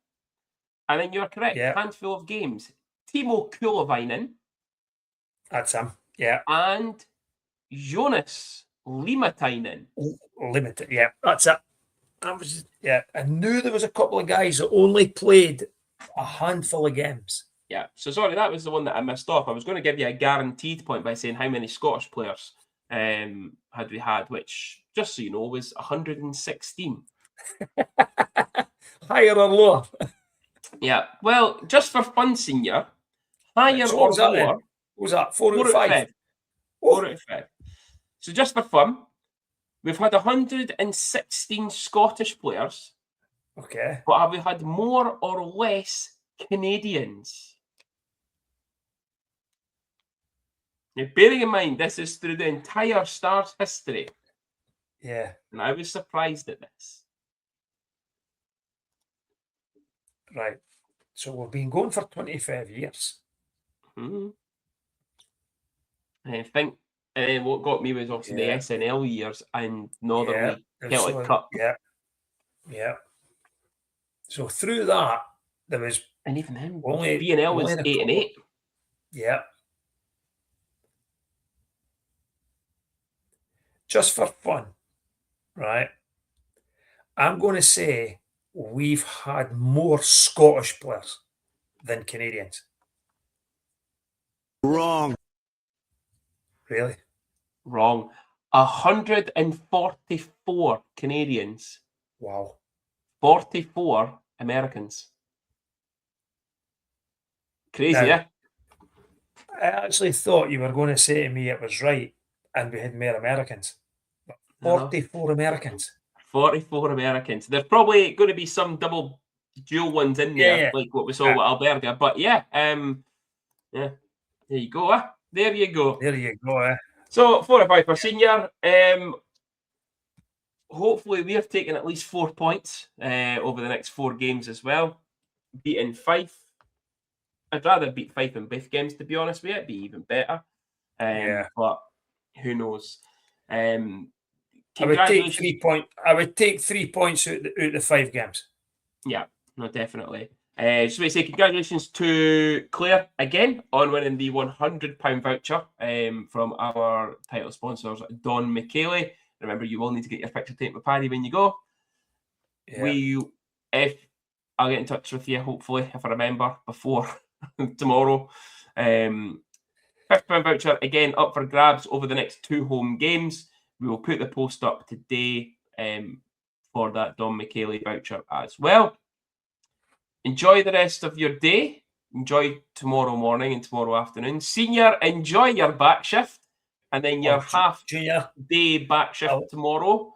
Speaker 1: and then you're correct,
Speaker 2: Yeah.
Speaker 1: handful of games. Timo Kulovainen
Speaker 2: That's him. Yeah.
Speaker 1: and Jonas Limatainen.
Speaker 2: Limited. Yeah. That's it. I knew there was a couple of guys that only played a handful of games.
Speaker 1: Yeah, so sorry, that was the one that I missed off. I was going to give you a guaranteed point by saying how many Scottish players had we had, which, just so you know, was 116.
Speaker 2: Higher or lower?
Speaker 1: Yeah, well, just for fun, senior, higher
Speaker 2: So
Speaker 1: or
Speaker 2: what was that then?
Speaker 1: lower,
Speaker 2: What was that? 4 out
Speaker 1: 4
Speaker 2: of
Speaker 1: out of
Speaker 2: 5?
Speaker 1: 5. 4 out of 5. So just for fun, we've had 116 Scottish players,
Speaker 2: Okay.
Speaker 1: but have we had more or less Canadians? Now, bearing in mind, this is through the entire Stars history,
Speaker 2: Yeah.
Speaker 1: and I was surprised at this.
Speaker 2: Right. So we've been going for 25 years.
Speaker 1: I think what got me was obviously the
Speaker 2: Yeah.
Speaker 1: SNL years and Northern
Speaker 2: Yeah.
Speaker 1: League Celtic
Speaker 2: So,
Speaker 1: Cup.
Speaker 2: yeah. Yeah. So through that, there was
Speaker 1: And even then,
Speaker 2: only
Speaker 1: B&L was
Speaker 2: only a
Speaker 1: 8 and
Speaker 2: couple.
Speaker 1: 8.
Speaker 2: Yeah. Just for fun, right? I'm going to say we've had more Scottish players than Canadians.
Speaker 3: Wrong.
Speaker 2: Really?
Speaker 1: Wrong. 144 Canadians,
Speaker 2: Wow.
Speaker 1: 44 Americans. Crazy,
Speaker 2: Now,
Speaker 1: yeah?
Speaker 2: I actually thought you were going to say to me it was right and we had more Americans. But
Speaker 1: No.
Speaker 2: 44 Americans.
Speaker 1: 44 Americans. There's probably going to be some dual ones in there,
Speaker 2: Yeah.
Speaker 1: like what we saw with Alberga. But yeah, there you go. There you go.
Speaker 2: There you go.
Speaker 1: So 4 or 5 for senior. Hopefully we're taking at least 4 points over the next 4 games as well. Beating Fife, I'd rather beat Fife in both games, to be honest with you. It'd be even better.
Speaker 2: Yeah.
Speaker 1: But who knows?
Speaker 2: I would
Speaker 1: Congratulations.
Speaker 2: take 3 points out of the 5 games.
Speaker 1: Yeah, no, definitely. Just want to say congratulations to Claire again on winning the £100 voucher from our title sponsors, Don McKaylee. Remember, you will need to get your picture taken with Paddy when you go.
Speaker 2: Yeah.
Speaker 1: If I'll get in touch with you, hopefully, if I remember before tomorrow. £50 voucher again up for grabs over the next 2 home games. We will put the post up today for that Don McKaylee voucher as well. Enjoy the rest of your day. Enjoy tomorrow morning and tomorrow afternoon. Senior, enjoy your back shift and then your
Speaker 2: Junior.
Speaker 1: day back shift tomorrow.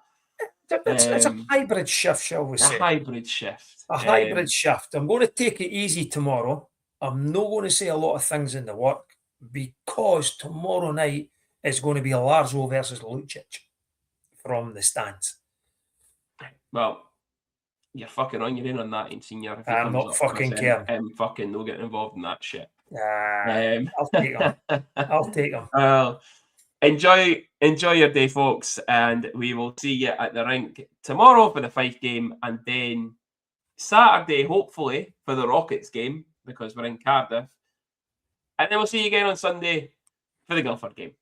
Speaker 2: It's a hybrid shift, shall we say?
Speaker 1: A hybrid shift.
Speaker 2: A hybrid shift. I'm going to take it easy tomorrow. I'm not going to say a lot of things in the work because tomorrow night is going to be Larzo versus Lucic from the stands.
Speaker 1: Well, you're fucking on your own on that in Senior. If
Speaker 2: I'm not fucking caring.
Speaker 1: I'm fucking no getting involved in that shit.
Speaker 2: I'll take them. I'll take them.
Speaker 1: Well, enjoy your day, folks, and we will see you at the rink tomorrow for the Fife game, and then Saturday, hopefully, for the Rockets game because we're in Cardiff, and then we'll see you again on Sunday for the Guildford game.